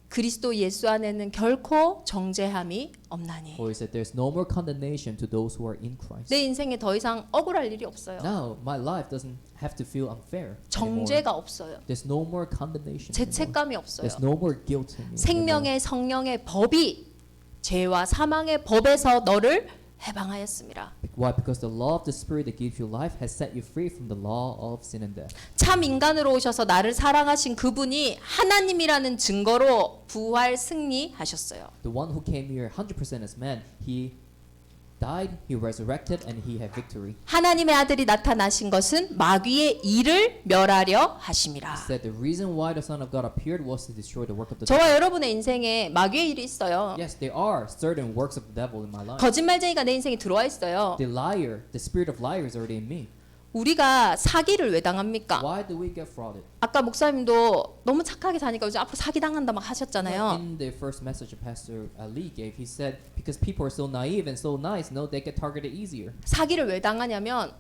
그리스도 예수 안에는 결코 정죄함이 없나니. For he said, "There's no more condemnation to those who are in Christ." 내 인생에 더 이상 억울할 일이 없어요. Now my life doesn't have to feel unfair anymore. 정죄가 없어요. There's no more condemnation anymore. 죄책감이 없어요. There's no more guilt in me. 생명의 성령의 법이 죄와 사망의 법에서 너를 해방하였습니다. Why? Because the law of the Spirit that gives you life has set you free from the law of sin and death. 참 인간으로 오셔서 나를 사랑하신 그분이 하나님이라는 증거로 부활 승리하셨어요. The one who came here 100% as man, he died, he resurrected, and he had victory. 하나님의 아들이 나타나신 것은 마귀의 일을 멸하려 하심이라. He said the reason why the Son of God appeared was to destroy the work of the 저와 devil. 여러분의 인생에 마귀의 일이 있어요. Yes, there are certain works of the devil in my life. 거짓말쟁이가 내 인생에 들어와 있어요. The liar, the spirit of liar is already in me. 우리가 사기를 왜 당합니까? Why do we get frauded? 아까 목사님도 너무 착하게 사니까 요즘 앞으로 사기 당한다 막 하셨잖아요. In the first message Pastor Ali gave, he said because people are so naive and so nice, no, they get targeted easier. 사기를 왜 당하냐면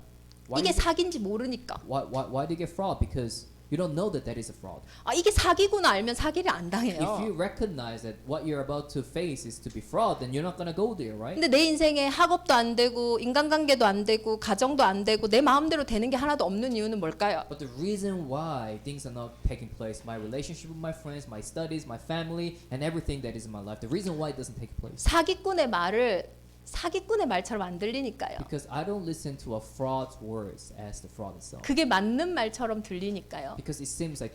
Why 이게 do 사기인지 모르니까. why do you get fraud? Because you don't know that that is a fraud. 아 이게 사기구나 알면 사기를 안 If 당해요. you recognize that what you're about to face is to be fraud, then you're not gonna go there, right? 근데 내 인생에 학업도 안 되고 인간관계도 안 되고 가정도 안 되고 내 마음대로 되는 게 하나도 없는 이유는 뭘까요? But the reason why things are not taking place, my relationship with my friends, my studies, my family, and everything that is in my life, the reason why it doesn't take place, 사기꾼의 말을 사기꾼의 말처럼 안 들리니까요. because I don't listen to a fraud's words as the fraud itself. 그게 맞는 말처럼 들리니까요. Because it seems like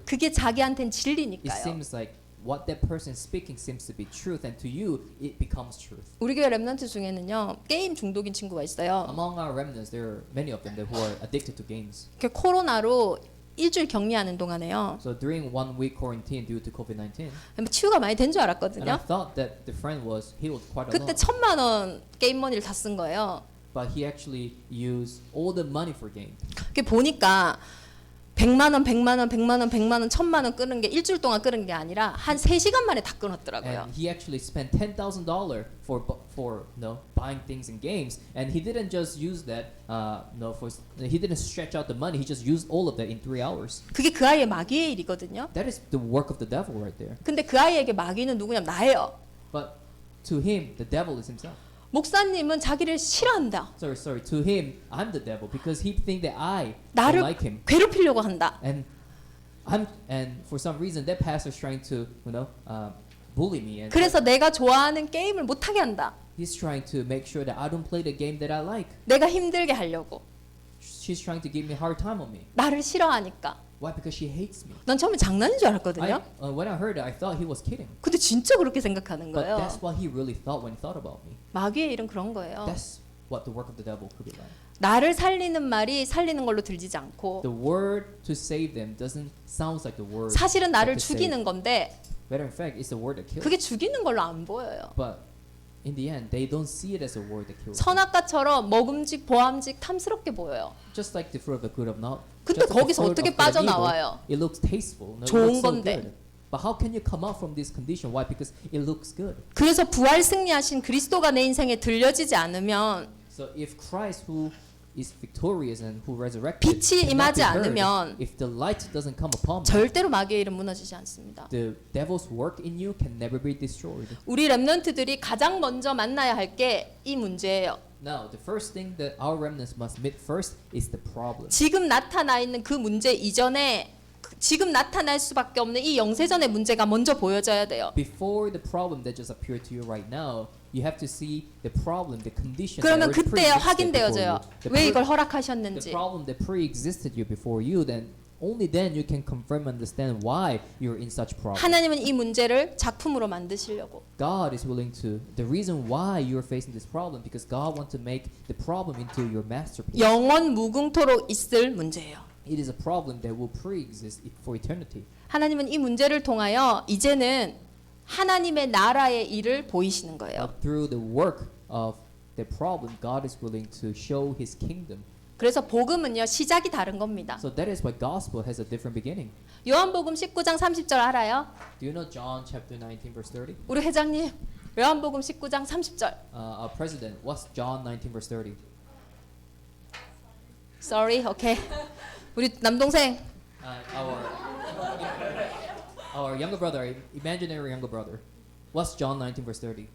그게 자기한텐 it 진리니까요. seems like what that person is speaking seems to be truth, and to you it becomes truth. 우리 교회 렘넌트 중에는요 게임 중독인 친구가 있어요. Among our remnants, there are many of them that who are addicted to games. 그 코로나로 일주일 격리하는 동안에요. So during 1 week quarantine due to COVID-19, 치유가 많이 된 줄 and I 알았거든요. thought that the friend was healed quite a 그때 lot, 1,000,000원 게임 머니를 다 쓴 거예요. but he actually used all the money for game. 그게 보니까 100만 원, 100만 원, 100만 원, 100만 원, 1,000만 원 끄는 게 일주일 동안 끄는 게 아니라 한 3시간 만에 다 끊었더라고요. And he actually spent $10,000 for buying things in games, and he didn't just use that he didn't stretch out the money. He just used all of that in 3 hours. 그게 그 아이의 마귀의 일이거든요. That is the work of the devil right there. 근데 그 아이에게 마귀는 누구냐면 나예요. But to him, the devil is himself. 목사님은 자기를 싫어한다. Sorry. To him, I'm the devil because he think that I don't 나를 like him, 괴롭히려고 한다. and for some reason that pastor's trying to bully me, and 그래서 내가 좋아하는 게임을 못하게 한다. he's trying to make sure that I don't play the game that I like. 내가 힘들게 하려고. She's trying to give me a hard time on me. 나를 싫어하니까. Why? Because she hates me. 난 처음에 장난인 줄 알았거든요. When I heard it, I thought he was kidding. 근데 진짜 그렇게 생각하는 But 거예요. that's what he really thought when he thought about me. 마귀의 일은 그런 거예요. That's what the work of the devil could be like. 나를 살리는 말이 살리는 걸로 들리지 않고 The word to save them doesn't sound like the word. 사실은 나를 to save. 죽이는 건데 Better in fact, it's the word that kills. 그게 죽이는 걸로 안 보여요. But in the end, they don't see it as a word that kills. 선악과처럼 먹음직, 보암직, 탐스럽게 보여요. Just like the fruit of the good of not. 근데 just like the 거기서 fruit 어떻게 of good and evil, 빠져나와요? it looks tasteful. No, it 좋은 looks so 건데. good. But how can you come out from this condition? Why? Because it looks good. 그래서 부활 승리하신 그리스도가 내 인생에 들려지지 않으면 So if Christ, who is victorious and who resurrected 빛이 cannot 임하지 be heard 않으면 if the light doesn't come upon me. 절대로 마귀의 일은 무너지지 않습니다. The devil's work in you can never be destroyed. 우리 렘넌트들이 가장 먼저 만나야 할 게 이 문제예요. Now, the first thing that our remnants must meet first is the problem. 지금 나타나 있는 그 문제 이전에 지금 나타날 수밖에 없는 이 영세전의 문제가 먼저 보여져야 돼요. Before the problem that just appeared to you right now, you have to see the problem, the condition that 그러면 already 그때 pre-existed before 확인되어져요. you. 왜 이걸 The 허락하셨는지. problem that pre-existed you before you, then only then you can confirm and understand why you're in such problem. 하나님은 이 문제를 작품으로 만드시려고. God is willing to. The reason why you're facing this problem because God wants to make the problem into your masterpiece. 영원 무궁토록 있을 문제예요. It is a problem that will pre-exist for eternity. 하나님은 이 문제를 통하여 이제는 하나님의 나라의 일을 보이시는 거예요. But through the work of the problem, God is willing to show His kingdom. 그래서 복음은요 시작이 다른 겁니다. So that is why gospel has a different beginning. 요한복음 19장 30절 알아요? Do you know John chapter 19 verse 30? 우리 회장님 요한복음 19장 30절. Our president, what's John 19 verse 30? Sorry, okay. 우리 남동생 Our younger brother, imaginary younger brother. What's John 19 verse 30?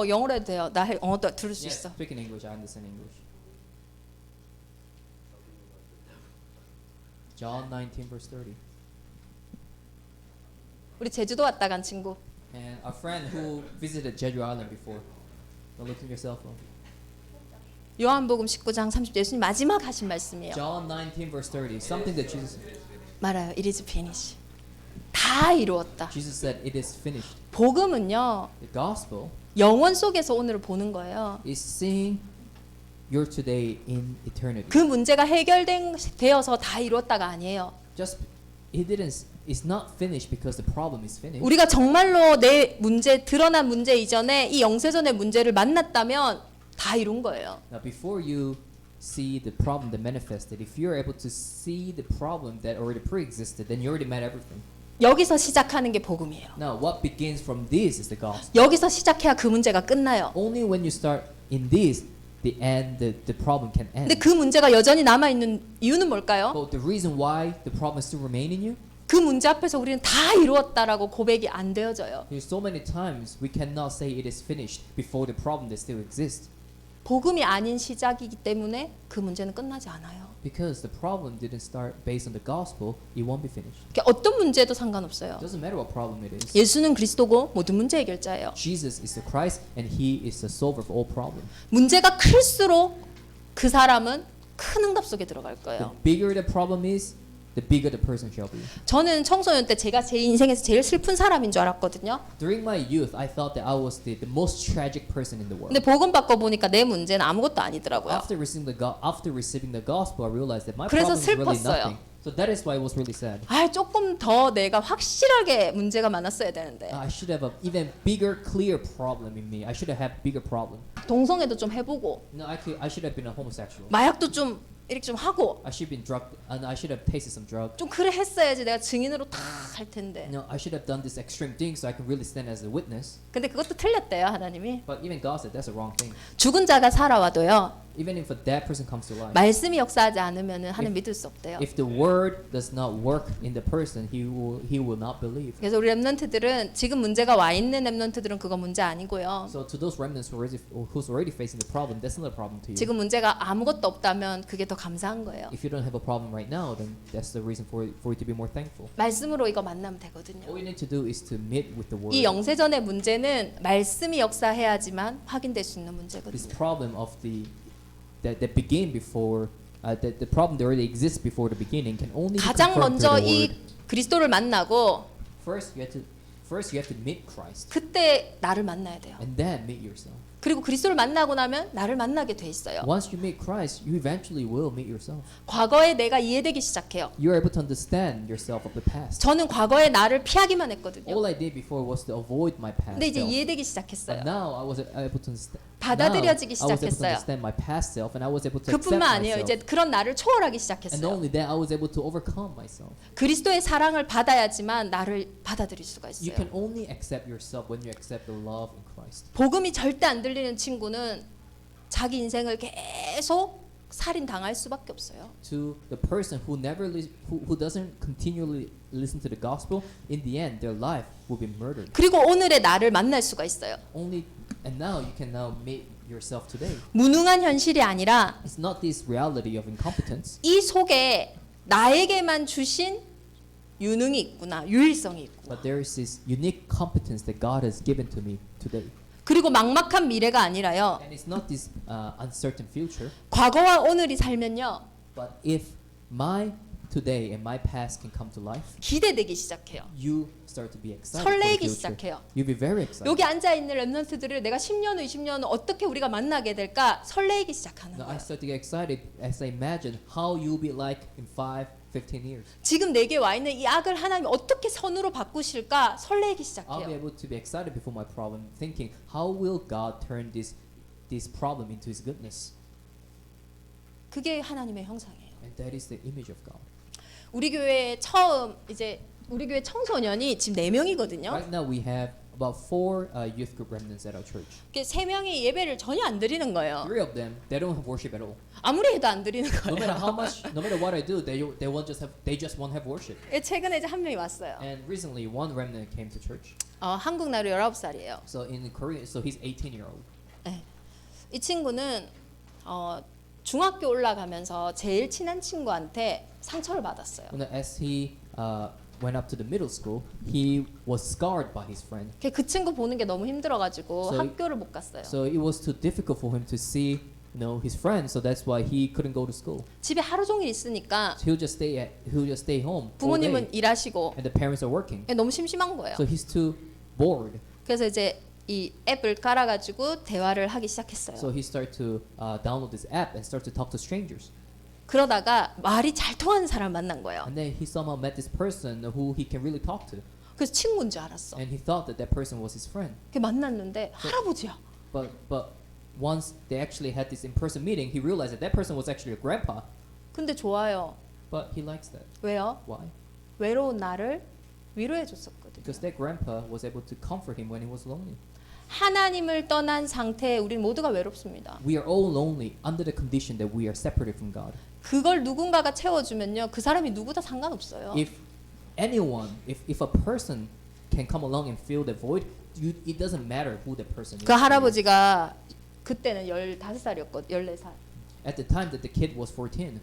영어로 해도 돼요. 나 영어도 들을 수 Yes, 있어. speak in English. I understand English. John 19 verse 30. 우리 제주도 왔다 간 친구. And a friend who visited Jeju Island before. Don't look at your cell phone. 요한복음 19장 30절 예수님 마지막 하신 말씀이에요. John 19 verse 30. Something that Jesus 말아요. It is finished. 다 이루었다. Jesus said it is finished. 복음은요. The gospel 영원 속에서 오늘을 보는 거예요. is seeing your today in eternity. 그 문제가 해결되어서 다 이루었다가 아니에요. Just it's not finished because the problem is finished. 우리가 정말로 내 문제 드러난 문제 이전에 이 영세전의 문제를 만났다면 다 이룬 거예요. Now before you see the problem that manifested, if you're able to see the problem that already pre-existed, then you already met everything. 여기서 시작하는 게 복음이에요. Now what begins from this is the gospel. 여기서 시작해야 그 문제가 끝나요. Only when you start in this, the problem can end. 근데 그 문제가 여전히 남아 있는 이유는 뭘까요? But the reason why the problem still remain in you, 그 문제 앞에서 우리는 다 이루었다라고 고백이 안 되어져요. there's so many times we cannot say it is finished before the problem that still exists. 복음이 아닌 시작이기 때문에 그 문제는 끝나지 않아요. Because the problem didn't start based on the gospel, it won't be finished. 그러니까 어떤 문제도 상관없어요. It doesn't matter what problem it is. 예수는 그리스도고 모든 문제 해결자예요. Jesus is the Christ and He is the solver of all problems. 문제가 클수록 그 사람은 큰 응답 속에 들어갈 The 거예요. bigger the problem is, the bigger the person shall be. 저는 청소년 때 제가 제 인생에서 제일 슬픈 사람인 줄 알았거든요. During my youth, I thought that I was the most tragic person in the world. 근데 복음 받고 보니까 내 문제는 아무것도 아니더라고요. After receiving the gospel, I realized that my 그래서 problem is really 슬펐어요. nothing. So that is why it was really sad. 조금 더 내가 확실하게 문제가 많았어야 되는데 I should have an even bigger, clear problem in me. I should have had bigger problem. 동성애도 좀 해보고 No, I should have been a homosexual. 마약도 좀 이렇게 좀 하고 I should have been drugged, and I should have tasted some drug. 좀 그래 했어야지 내가 증인으로 다 할 텐데. No, I should have done this extreme thing so I can really stand as a witness. 근데 그것도 틀렸대요 하나님이. But even God said that's a wrong thing. 죽은 자가 살아와도요 Even if a dead person comes to life, 말씀이 역사하지 않으면은 하나님 믿을 수 없대요. if the word does not work in the person, he will not believe. 그래서 우리 렘넌트들은 지금 문제가 와 있는 렘넌트들은 그거 문제 아니고요. So to those remnants who's already facing the problem, that's not a problem to you. 지금 문제가 아무것도 없다면 그게 더 감사한 거예요. If you don't have a problem right now, then that's the reason for you to be more thankful. 말씀으로 이거 만나면 되거든요. All you need to do is to meet with the word. 이 영세전의 문제는 말씀이 역사해야지만 확인될 수 있는 This 문제거든요. problem of that begin before the problem that already exists before the beginning can only be 가장 confirmed 먼저 through the 이 word. 그리스도를 만나고 First you have to meet Christ, 그때 나를 만나야 돼요. and then meet yourself. 그리고 그리스도를 만나고 나면 나를 만나게 돼 있어요. Once you meet Christ, you eventually will meet yourself. 과거에 내가 이해되기 시작해요. You're able to understand yourself of the past. 저는 과거에 나를 피하기만 했거든요. All I did before was to avoid my past 근데 이제 self. 이해되기 But 시작했어요. now I was able to understand. 받아들여지기 Now I was able to 시작했어요. understand my past self, and I was able to accept 그뿐만 아니에요. myself. 이제 그런 나를 초월하기 And not 시작했어요. only that, I was able to overcome myself. 그리스도의 사랑을 받아야지만 나를 받아들일 수가 You 있어요. can only accept yourself when you accept the love in Christ. 복음이 절대 안 들리는 친구는 자기 인생을 계속 살인 당할 수밖에 없어요. To the person who never who doesn't continually listen to the gospel, in the end, their life will be murdered. 그리고 오늘의 나를 만날 수가 있어요. Only and now you can now meet yourself today. 무능한 현실이 아니라 It's not this reality of incompetence, 이 속에 나에게만 주신 유능이 있구나, 유일성이 있구나. but there is this unique competence that God has given to me today. 그리고 막막한 미래가 아니라요. And it's not this uncertain future, 과거와 오늘이 살면요. but if my today and my past can come to life, 기대되기 시작해요. you start to be excited for the 설레기 future. 시작해요. You'll be very excited. 여기 앉아 있는 렘넌트들을 내가 10년 후, 20년 후 어떻게 우리가 만나게 될까 설레기 시작하는 Now I 거예요. start to get excited as I imagine how you'll be like in 5, 15 years. 지금 내게 와 있는 이 악을 하나님이 어떻게 선으로 바꾸실까 설레기 I'll be 시작해요. able to be excited before my problem, thinking, how will God turn this problem into His goodness? 그게 하나님의 형상이에요. And that is the image of God. 우리 교회 처음 이제 우리 교회 청소년이 지금 4명이거든요. Right now we have about 4 youth group remnants at our church. 3명이 예배를 전혀 안 드리는 거예요. 3 of them, they don't have worship at all. 아무리 해도 안 드리는 No matter 거예요. how much, no matter what I do, they just won't have worship. 최근에 이제 한 명이 왔어요. And recently, one remnant came to church. 한국 나이로 19살이에요. So in Korea, so he's 18-year-old. 이 친구는 중학교 올라가면서 제일 친한 친구한테 상처를 받았어요. As he went up to the middle school, he was scarred by his friend. 그 친구 보는 게 너무 힘들어가지고 So 학교를 못 갔어요. So it was too difficult for him to see, his friends. So that's why he couldn't go to school. 집에 하루 종일 있으니까 So he'll just stay home all day, 부모님은 일하시고 and the parents are working. 너무 심심한 거예요. So he's too bored. 그래서 이제 이 앱을 깔아가지고 대화를 하기 시작했어요. So he started to download this app and start to talk to strangers. 그러다가 말이 잘 통하는 사람 만난 거예요. And then he somehow met this person who he can really talk to. 그래서 친구인 줄 알았어. And he thought that that person was his friend. 만났는데 할아버지야. But once they actually had this in-person meeting, he realized that that person was actually a grandpa. 근데 좋아요. But he likes that. 왜요? Why? 외로운 나를 위로해 줬었거든요. Because that grandpa was able to comfort him when he was lonely. 하나님을 떠난 상태에 우리 모두가 외롭습니다. We are all lonely under the condition that we are separated from God. 그걸 누군가가 채워주면요, 그 사람이 누구다 상관없어요. If a person can come along and fill the void, it doesn't matter who the person is. 그 할아버지가 그때는 15살이었거든, 14살. At the time that the kid was 14.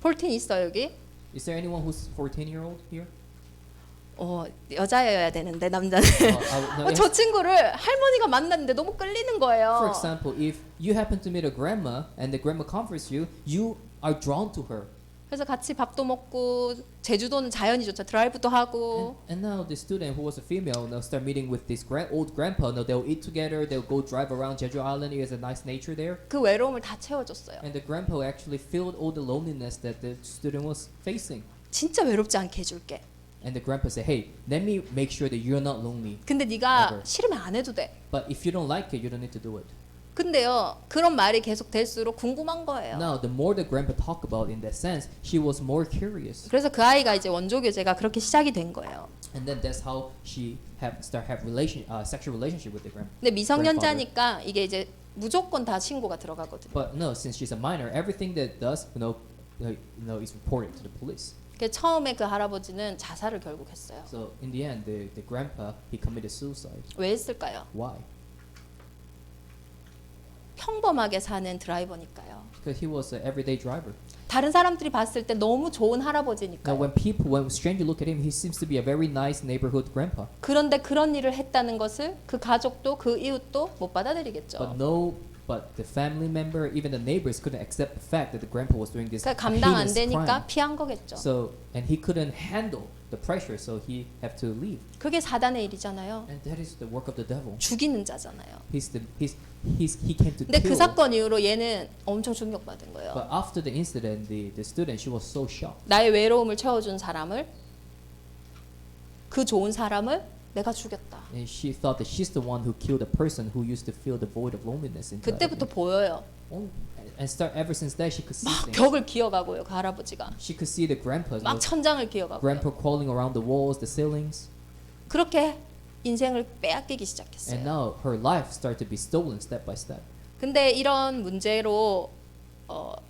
폴틴 있어 여기? Is there anyone who's 14-year-old here? 여자여야 되는데 남자는. No, 저 친구를 할머니가 만났는데 너무 끌리는 거예요. For example, if you happen to meet a grandma and the grandma comforts you, you are drawn to her. 그래서 같이 밥도 먹고 제주도는 자연이 좋죠. 드라이브도 하고. And now the student who was a female now start meeting with this old grandpa. Now they'll eat together. They'll go drive around Jeju Island. It has a nice nature there. 그 외로움을 다 채워줬어요. And the grandpa actually filled all the loneliness that the student was facing. 진짜 외롭지 않게 해줄게. And the grandpa said, "Hey, let me make sure that you're not lonely. 근데 네가 Ever. 싫으면 안 해도 돼. But if you don't like it, you don't need to do it." 근데요, 그런 말이 계속 될수록 궁금한 거예요. Now, the more the grandpa talked about in that sense, she was more curious. 그래서 그 아이가 이제 원조 교제가 그렇게 시작이 된 거예요. And then that's how she have sexual relationship with the grandpa. 근데 미성년자니까 이게 이제 무조건 다 신고가 들어가거든요. But no, since she's a minor, everything that does, is reported to the police. 그 처음에 그 할아버지는 자살을 결국 했어요. So in the end, the grandpa he committed suicide. 왜 했을까요? Why? 평범하게 사는 드라이버니까요. Because he was an everyday driver. 다른 사람들이 봤을 때 너무 좋은 Now, 할아버지니까요. when strangers look at him, he seems to be a very nice neighborhood grandpa. 그런데 그런 일을 했다는 것을 그 가족도 그 이웃도 못 받아들이겠죠. But the family member, even the neighbors, couldn't accept the fact that the grandpa was doing this 그러니까 감당 안 heinous 되니까 crime. 피한 거겠죠. And he couldn't handle the pressure, so he had to leave. 그게 사단의 일이잖아요. And that is the work of the devil. 죽이는 자잖아요. He came to 근데 그 kill. 사건 이후로 얘는 엄청 충격받은 거예요. But after the incident, the student, she was so shocked. 나의 외로움을 채워준 사람을, 그 좋은 사람을 내가 죽였다. And she thought that she's the one who killed the person who used to fill the void of loneliness inside of 그때부터 him. 보여요. Ever since that, she could see 막 things. 벽을 기어가고요, 그 할아버지가. She could see the grandpa 막 천장을 기어가고요. crawling around the walls, the ceilings. 그렇게 인생을 빼앗기기 And 시작했어요. now her life started to be stolen step by step. 근데 이런 문제로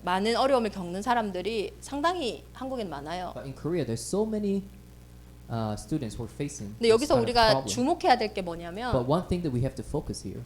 많은 어려움을 겪는 사람들이 상당히 한국엔 많아요. But in Korea, there's so many students who are facing 근데 this 여기서 kind of 우리가 problem. 주목해야 될 게 But 뭐냐면 one thing that we have to focus here,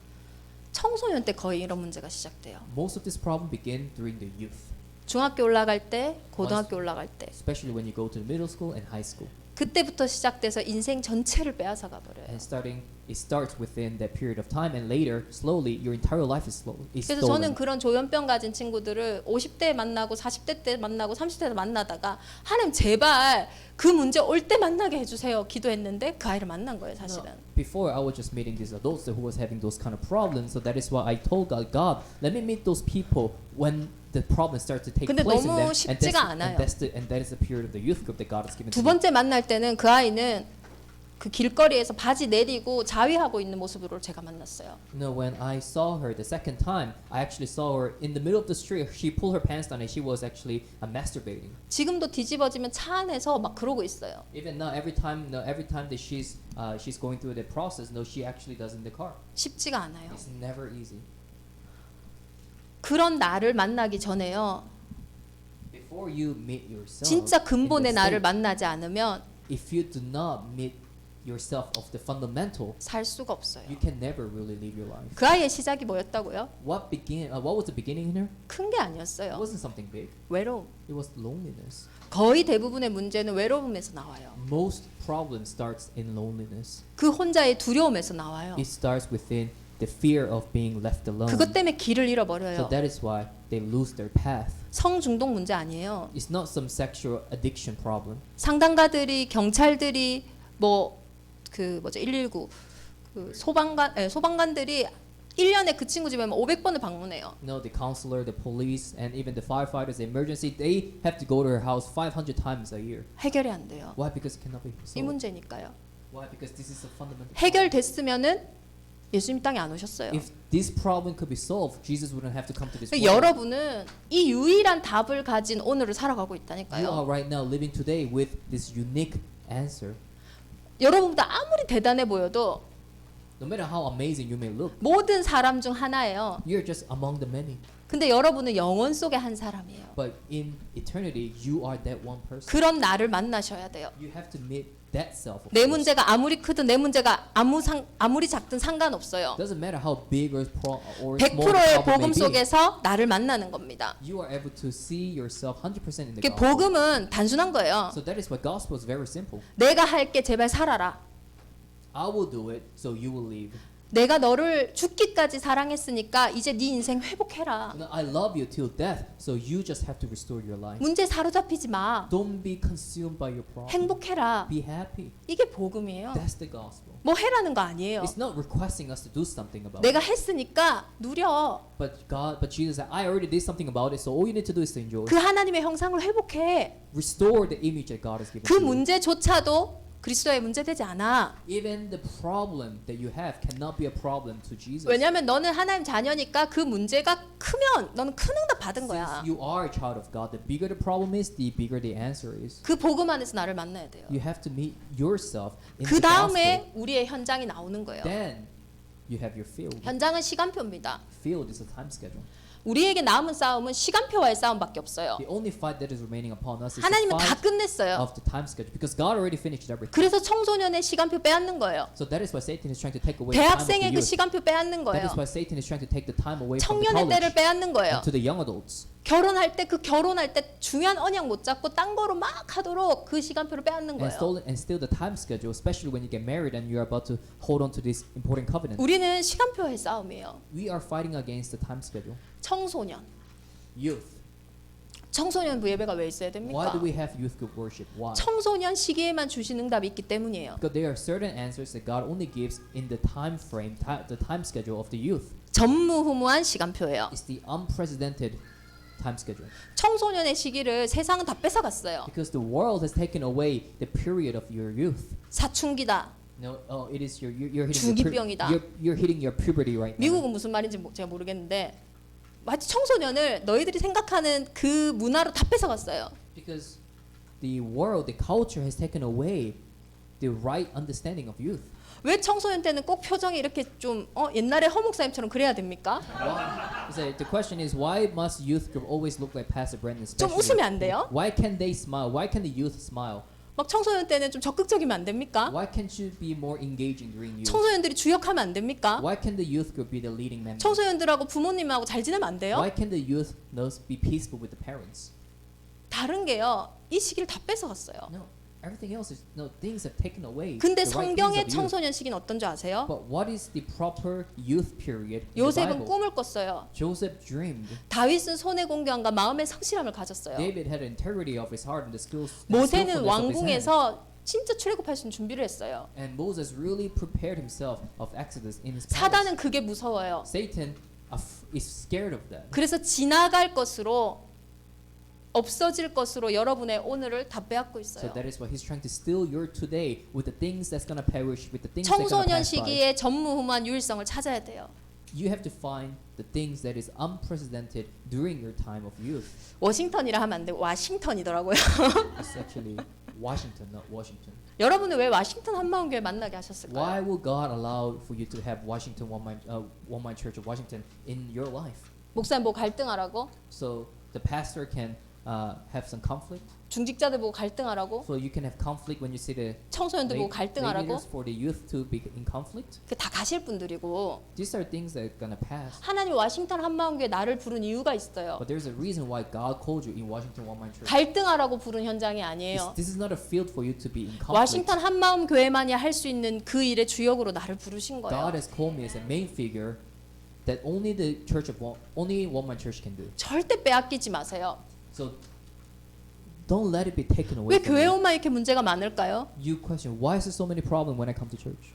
청소년 때 거의 이런 문제가 시작돼요. most of this problem begin during the youth, 중학교 올라갈 때, 고등학교 올라갈 때 especially when you go to the middle school and high school. 그때부터 시작돼서 인생 전체를 빼앗아 가 버려요. And it starts within that period of time, and later, slowly, your entire life is 그래서 stolen. 저는 그런 조현병 가진 친구들을 50대에 만나고 40대 때 만나고 30대 때 만나다가 하나님 제발 그 문제 올 때 만나게 해주세요 기도했는데 그 아이를 만난 거예요 사실은. Before, I was just meeting these adults who was having those kind of problems, so that is why I told God, let me meet those people when the problems start to take 근데 place in 너무 them, 쉽지가 않아요. and that is the period of the youth group that God has given 두 to me. 번째 만날 때는 그 아이는 그 길거리에서 바지 내리고 자위하고 있는 모습으로 제가 만났어요. When I saw her the second time, I actually saw her in the middle of the street. She pulled her pants down and she was actually masturbating. 지금도 뒤집어지면 차 안에서 막 그러고 있어요. Even now, every time that she's going through the process, she actually does in the car. 쉽지가 않아요. It's never easy. 그런 나를 만나기 전에요. Before you meet yourself, 진짜 근본의 in the 나를 state, 만나지 않으면 if you do not meet yourself of the fundamental, 살 수가 없어요. you can never really live your life. 그 아이의 시작이 뭐였다고요? What was the beginning in her? 큰 게 It 아니었어요. wasn't something big. 외로움. It was loneliness. 거의 대부분의 문제는 외로움에서 나와요. Most problem starts in loneliness. 그 혼자의 두려움에서 나와요. It starts within the fear of being left alone. 그것 때문에 길을 So 잃어버려요. that is why they lose their path. 성중독 문제 아니에요. It's not some sexual addiction problem. 상담가들이 경찰들이 뭐 그 뭐죠 119 그 소방관들이 1년에 그 친구 집에 500번을 방문해요. No, the counselor, the police, and even the firefighters, the emergency, they have to go to her house 500 times a year. 해결이 안 돼요. Why? Because it cannot be 이 solved. 문제니까요. Why? Because this is a fundamental problem. 해결됐으면은 예수님 땅에 안 오셨어요. If this problem could be solved, Jesus wouldn't have to come to this world. 여러분은 이 유일한 답을 가진 오늘을 살아가고 You 있다니까요. are right now living today with this unique answer. 여러분보다 아무리 대단해 보여도 No matter how amazing you may look, 모든 사람 중 하나예요. you're just among the many. 근데 여러분은 영원 속의 한 사람이에요. But in eternity, you are that one person. 그런 나를 만나셔야 돼요. You have to meet that self. 내 문제가 아무리 크든 내 문제가 아무리 작든 상관없어요. Doesn't matter how big or small the 100%의 problem 복음 may be. 속에서 나를 만나는 겁니다. You are able to see yourself 100% in the 그 gospel. 복음은 단순한 거예요. So that is why gospel is very simple. 내가 할게 제발 살아라. I will do it, so you will live. 내가 너를 죽기까지 사랑했으니까 이제 네 인생 회복해라. I love you till death, so you just have to restore your life. 문제 사로잡히지 마. Don't be consumed by your problem. 행복해라. Be happy. 이게 복음이에요. That's the gospel. 뭐 해라는 거 아니에요. It's not requesting us to do something about 내가 it. 했으니까 누려. But Jesus said, I already did something about it, so all you need to do is to enjoy. 그 하나님의 형상을 회복해. Restore the image that God has given 그 to you. 문제조차도 그리스도의 문제 되지 않아. Even the problem that you have cannot be a problem to Jesus. 왜냐하면 너는 하나님 자녀니까 그 문제가 크면 너는 큰 응답 받은 거야. Since you are a child of God, the bigger the problem is, the bigger the answer is. 그 복음 안에서 나를 만나야 돼요. You have to meet yourself in 그 the gospel. 다음에 우리의 현장이 나오는 거예요. Then you have your field. 현장은 시간표입니다. Field is a time schedule. 우리에게 남은 싸움은 시간표와의 싸움밖에 없어요. The only fight that is remaining upon us is the 하나님은 다 fight 끝냈어요. of the time schedule, because God already finished everything. 그래서 청소년의 시간표 빼앗는 거예요. So that is why Satan is trying to take away the time of the 대학생의 그 youth. 시간표 빼앗는 That 거예요. is why Satan is trying to take the time away from the 청년의 때를 college 빼앗는 거예요. and to the young adults. 결혼할 때 중요한 언약 못 잡고 딴 거로 막 하도록 그 시간표를 빼앗는 거예요. And steal the time schedule, especially when you get married and you're about to hold on to this important covenant. 우리는 시간표의 싸움이에요. We are fighting against the time schedule. 청소년. Youth. 청소년부 예배가 왜 있어야 Why 됩니까? do we have youth group worship? Why? 청소년 시기에만 주신 응답이 있기 때문이에요. Because there are certain answers that God only gives in the time frame, the time schedule of the youth. 전무후무한 시간표예요. It's the unprecedented time schedule. 청소년의 시기를 세상은 다 뺏어갔어요. Because the world has taken away the period of your youth. 사춘기다. No, it is you're hitting 중이병이다. you're hitting your puberty right now. 미국은 무슨 말인지 제가 모르겠는데 마치 청소년을 너희들이 생각하는 그 문화로 다 뺏어갔어요. Because the world, the culture has taken away the right understanding of youth. 왜 청소년 때는 꼭 표정이 이렇게 좀 옛날에 허 목사님처럼 그래야 됩니까? The question is why must youth group always look like Pastor Brandon? 좀 웃으면 안 돼요? Why can they smile? Why can the youth smile? 막 청소년 때는 좀 적극적이면 안 됩니까? Why can't you be more engaging during youth? 청소년들이 주역하면 안 됩니까? Why can the youth group be the leading member? 청소년들하고 부모님하고 잘 지내면 안 돼요? Why can the youth be peaceful with the parents? 다른 게요. 이 시기를 다 뺏어갔어요. No, everything else is things have taken away. 근데 the right things 성경의 of youth. 청소년 시기는 어떤 줄 아세요? But what is the proper youth period in the 요셉은 Bible? 꿈을 꿨어요. Joseph dreamed. 다윗은 손의 공경과 마음의 성실함을 가졌어요. David had integrity of his heart and the skills. 모세는 왕궁에서 진짜 출애굽할 수 있는 준비를 했어요. And Moses really prepared himself of Exodus in his palace. 사단은 그게 무서워요. Satan is scared of that. 그래서 지나갈 것으로 없어질 것으로 여러분의 오늘을 다 빼앗고 So 있어요. that is why he's trying to steal your today with the things that's gonna perish, with the things that gonna 청소년 pass by. 시기에 전무후무한 유일성을 찾아야 돼요. You have to find the things that is unprecedented during your time of youth. 워싱턴이라 하면 안 되고 와싱턴이더라고요. It's actually Washington, not Washington. 여러분은 왜 와싱턴 한마음교회 만나게 Why 하셨을까요? will God allow for you to have Washington One Mind Church of Washington in your life? 목사님 보고 갈등하라고? So the pastor can have some conflict. 중직자들 보고 갈등하라고? So you can have conflict when you see the 청소년들 보고 갈등하라고? leaders for the youth to be in conflict. 그 다 가실 분들이고 These are things that are gonna pass. 하나님 와싱턴 한마음교회 나를 부른 이유가 있어요. But there's a reason why God called you in Washington One Mind Church. 갈등하라고 부른 현장이 아니에요. This is not a field for you to be in conflict. 와싱턴 한마음교회만이 할 수 있는 그 일의 주역으로 나를 부르신 거예요. God has called me as a main figure that only the church of only One Mind Church can do. 절대 빼앗기지 마세요. So don't let it be taken away 왜 from 교회 you. 오면 이렇게 문제가 많을까요? You question why is there so many problems when I come to church?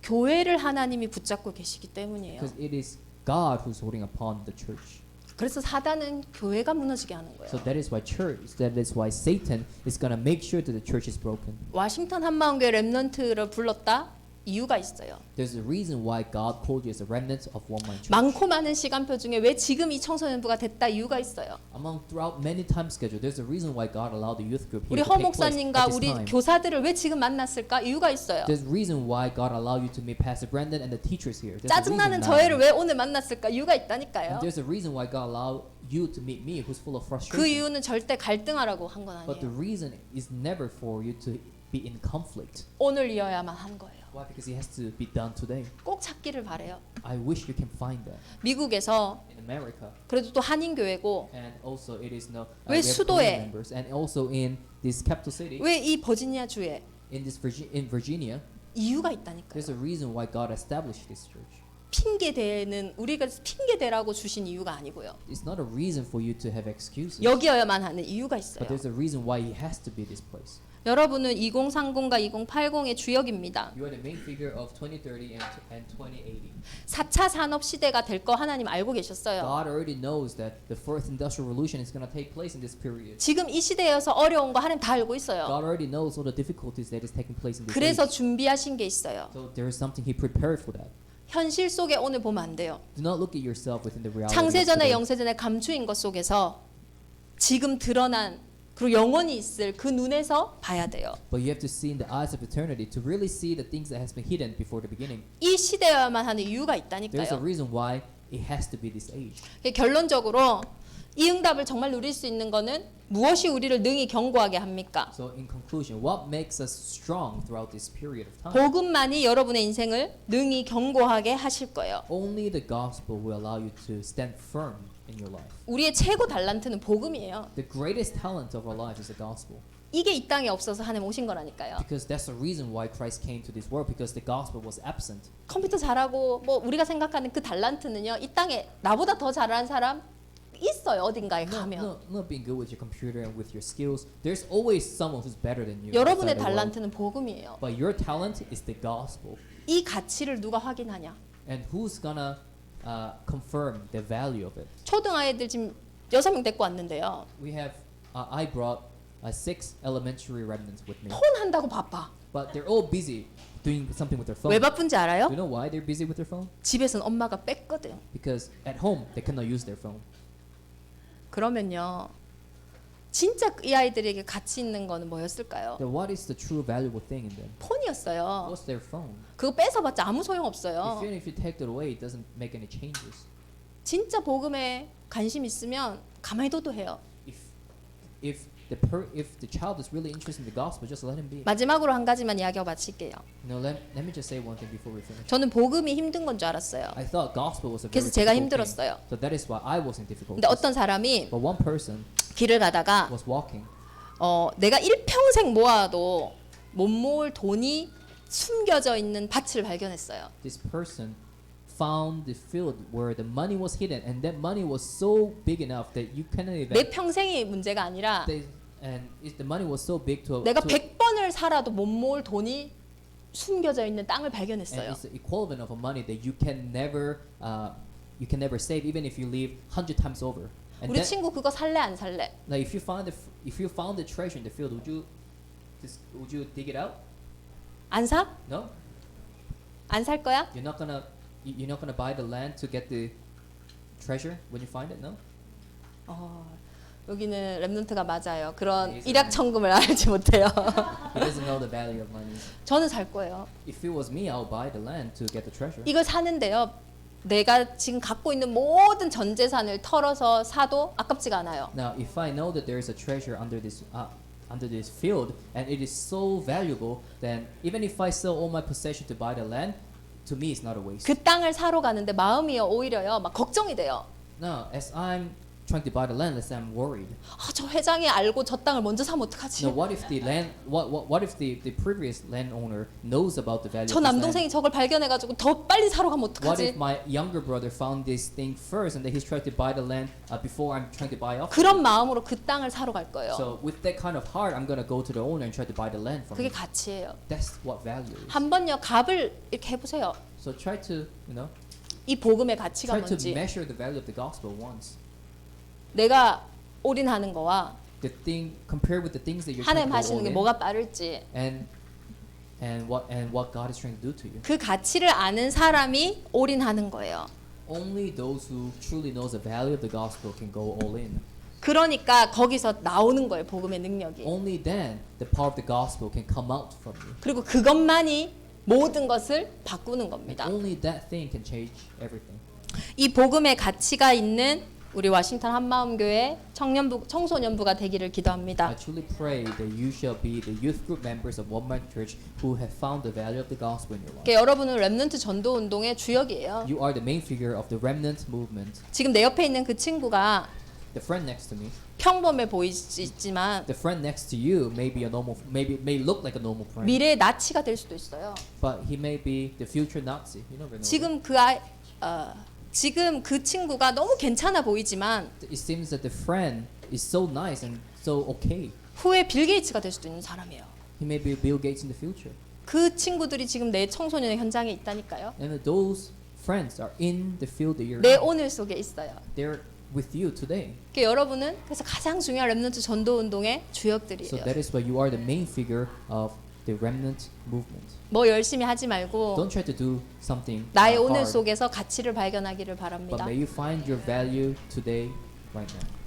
교회를 하나님이 붙잡고 계시기 때문이에요. Because it is God who's holding upon the church. 그래서 사단은 교회가 무너지게 하는 거예요. So that is why Satan is gonna make sure that the church is broken. 와싱턴 한마음교회 렘넌트를 불렀다? 이유가 있어요. There's a reason why God called you as a remnant of One Mind Church. 많고 많은 시간표 중에 왜 지금 이 청소년부가 됐다 이유가 있어요. Among throughout many time schedule, there's a reason why God allowed the youth group 우리 here to 허 take place 목사님과 at this 우리 time. 교사들을 왜 지금 만났을까? 이유가 있어요. There's a reason why God allowed you to meet Pastor Brandon and the teachers here. There's a 짜증나는 reason 저희를 now. 왜 오늘 만났을까? 이유가 And 있다니까요. there's a reason why God allowed you to meet me, who's full of 그 frustration. 이유는 절대 갈등하라고 한 건 But the 아니에요. reason is never for you to be in conflict. 오늘이어야만 한 거예요. Why? Because it has to be done today. 꼭 찾기를 바래요. I wish you can find that 미국에서 in America, 그래도 또 한인교회고 and also it is no. 왜 we have 수도에? Korean members, and also in this capital city, 왜 이 버지니아 주에 in this in Virginia, 이유가 있다니까요. there's a reason why God established this church. 핑계 대는 우리가 핑계 대라고 주신 이유가 아니고요. It's not a reason for you to have excuses. 여기여야만 하는 이유가 있어요. But there's a reason why it has to be this place. 여러분은 2030과 2080의 주역입니다. You are the main figure of 2030 and 2080. 4차 산업 시대가 될 거 하나님 알고 계셨어요. God already knows that the fourth industrial revolution is going to take place in this period. 지금 이 시대여서 어려운 거 하나님 다 알고 있어요. God already knows all the difficulties that is taking place in this 그래서 age. 준비하신 게 있어요. So there is something He prepared for that. 현실 속에 오늘 보면 안 돼요. Do not look at yourself within the reality. of 창세전에 today. 영세전에 감추인 것 속에서 지금 드러난 그리고 영원히 있을 그 눈에서 봐야 돼요. But you have to see in the eyes of eternity to really see the things that has been hidden before the beginning. 이 시대여야만 하는 이유가 There's a 있다니까요. reason why it has to be this age. 결론적으로 이 응답을 정말 누릴 수 있는 거는 무엇이 우리를 능히 견고하게 합니까? So in conclusion, what makes us strong throughout this period of time? 복음만이 여러분의 인생을 능히 견고하게 하실 거예요. Only the gospel will allow you to stand firm in your life. 우리의 최고 달란트는 복음이에요. The greatest talent of our life is the gospel. 이게 이 땅에 없어서 하나님 오신 거라니까요. Because that's the reason why Christ came to this world, because the gospel was absent. 컴퓨터 잘하고 뭐 우리가 생각하는 그 달란트는요. 이 땅에 나보다 더 잘하는 사람 있어요. 어딘가에 가면. Not being good with your computer and with your skills. There's always someone who's better than you. 여러분의 outside the world. 달란트는 복음이에요. But your talent is the gospel. 이 가치를 누가 확인하냐? And who's gonna confirm the value of it? 초등 아이들 지금 6명 데리고 왔는데요. We have, I brought 6 elementary remnants with me. 폰 한다고 바빠. But they're all busy doing something with their phone. 왜 바쁜지 Do 알아요? you know why they're busy with their phone? 집에서는 엄마가 뺐거든. Because at home they cannot use their phone. 그러면요. 진짜 이 아이들에게 가치 있는 거는 뭐였을까요? Then what is the true valuable thing in them? 폰이었어요. What's their phone? 그거 뺏어봤자 아무 소용 없어요. Even if you take it away, it doesn't make any changes. 진짜 복음에 관심 있으면 가만히 둬도 해요. If the child is really interested in the gospel, just let him be. 마지막으로 한 가지만 이야기하고 마칠게요. No, let me just say one thing before we finish. 저는 복음이 힘든 건 줄 알았어요. I thought gospel was a very 그래서 제가 difficult thing. 힘들었어요. So that is why I was in difficult. 근데 어떤 사람이 But one person 길을 가다가 was walking. 내가 일평생 모아도 못 모을 돈이 숨겨져 있는 밭을 발견했어요. This person found the field where the money was hidden, and that money was so big enough that you cannot even. 내 평생이 문제가 아니라 The money was so big to. 내가 to 100번을 살아도 못 모을 돈이 숨겨져 있는 땅을 and 발견했어요. it's the equivalent of a money that you can never save, even if you live 100 times over. And 우리 that, 친구 그거 살래 안 살래? like if you found the treasure in the field, would you dig it out? 안 사? No, 안 살 거야? you're not gonna buy the land to get the treasure when you find it. No. 여기는 랩넌트가 맞아요. 그런 Yes, 일확천금을 알지 못해요. He doesn't know the value of money. 저는 살 거예요. If it was me, I would buy the land to get the treasure. 이걸 사는데요. 내가 지금 갖고 있는 모든 전 재산을 털어서 사도 아깝지가 않아요. Now, if I know that there is a treasure under this field and it is so valuable, then even if I sell all my possession to buy the land, to me it's not a waste. 그 땅을 사러 가는데 마음이요 오히려요 막 걱정이 돼요. Now, as I'm trying to buy the land, let's say I'm worried. 저 회장이 알고 저 땅을 먼저 사면 어떡하지? Now, what if the land, what if the previous landowner knows about the value 저 of this land? 남동생이 저걸 발견해가지고 더 빨리 사러 가면 What if 어떡하지? my younger brother found this thing first and that he's trying to buy the land before I'm trying to buy off? 그런 마음으로 그 땅을 사러 갈 거예요. So with that kind of heart, I'm gonna go to the owner and try to buy the land from 그게 him. 가치예요. That's what value is. 한 번요 값을 이렇게 해보세요. So try to, 이 복음의 가치가 try to 뭔지. measure the value of the gospel once. 내가 올인하는 거와 The thing compared with the things that you're 하나님 trying to 하시는 go 게 all in, 뭐가 빠를지 and what God is trying to do to you. 그 가치를 아는 사람이 올인하는 거예요. Only those who truly knows the value of the gospel can go all in. 그러니까 거기서 나오는 거예요 복음의 능력이. Only then the power of the gospel can come out from you. 그리고 그것만이 모든 것을 바꾸는 And 겁니다. only that thing can change everything. 이 복음의 가치가 있는 우리 워싱턴 한마음교회 청소년부가 되기를 기도합니다. I truly pray that you shall be the youth group members of One Man Church who have found the value of the gospel in your life. 그러니까 여러분은 렘넌트 전도 운동의 주역이에요. You are the main figure of the remnant movement. 지금 내 옆에 있는 그 친구가 The friend next to me, 평범해 보이지만 the friend next to you may be a normal, may look like a normal friend, 미래의 나치가 될 수도 있어요. but he may be the future Nazi. You never know. 지금 그 친구가 너무 괜찮아 보이지만 It seems that the friend is so nice and so okay. 후에 빌 게이츠가 될 수도 있는 사람이에요. He may be Bill Gates in the future. 그 친구들이 지금 내 청소년의 현장에 있다니까요. And those friends are in the field that you're 내 in. 오늘 속에 있어요. They're with you today. 그러니까 여러분은 그래서 가장 중요한 렘넌트 전도 운동의 So 주역들이에요. that is why you are the main figure of the remnant movement. 뭐 열심히 하지 말고 Don't try to do something 나의 오늘 hard, 속에서 가치를 발견하기를 but 바랍니다. may you find your value today, right now.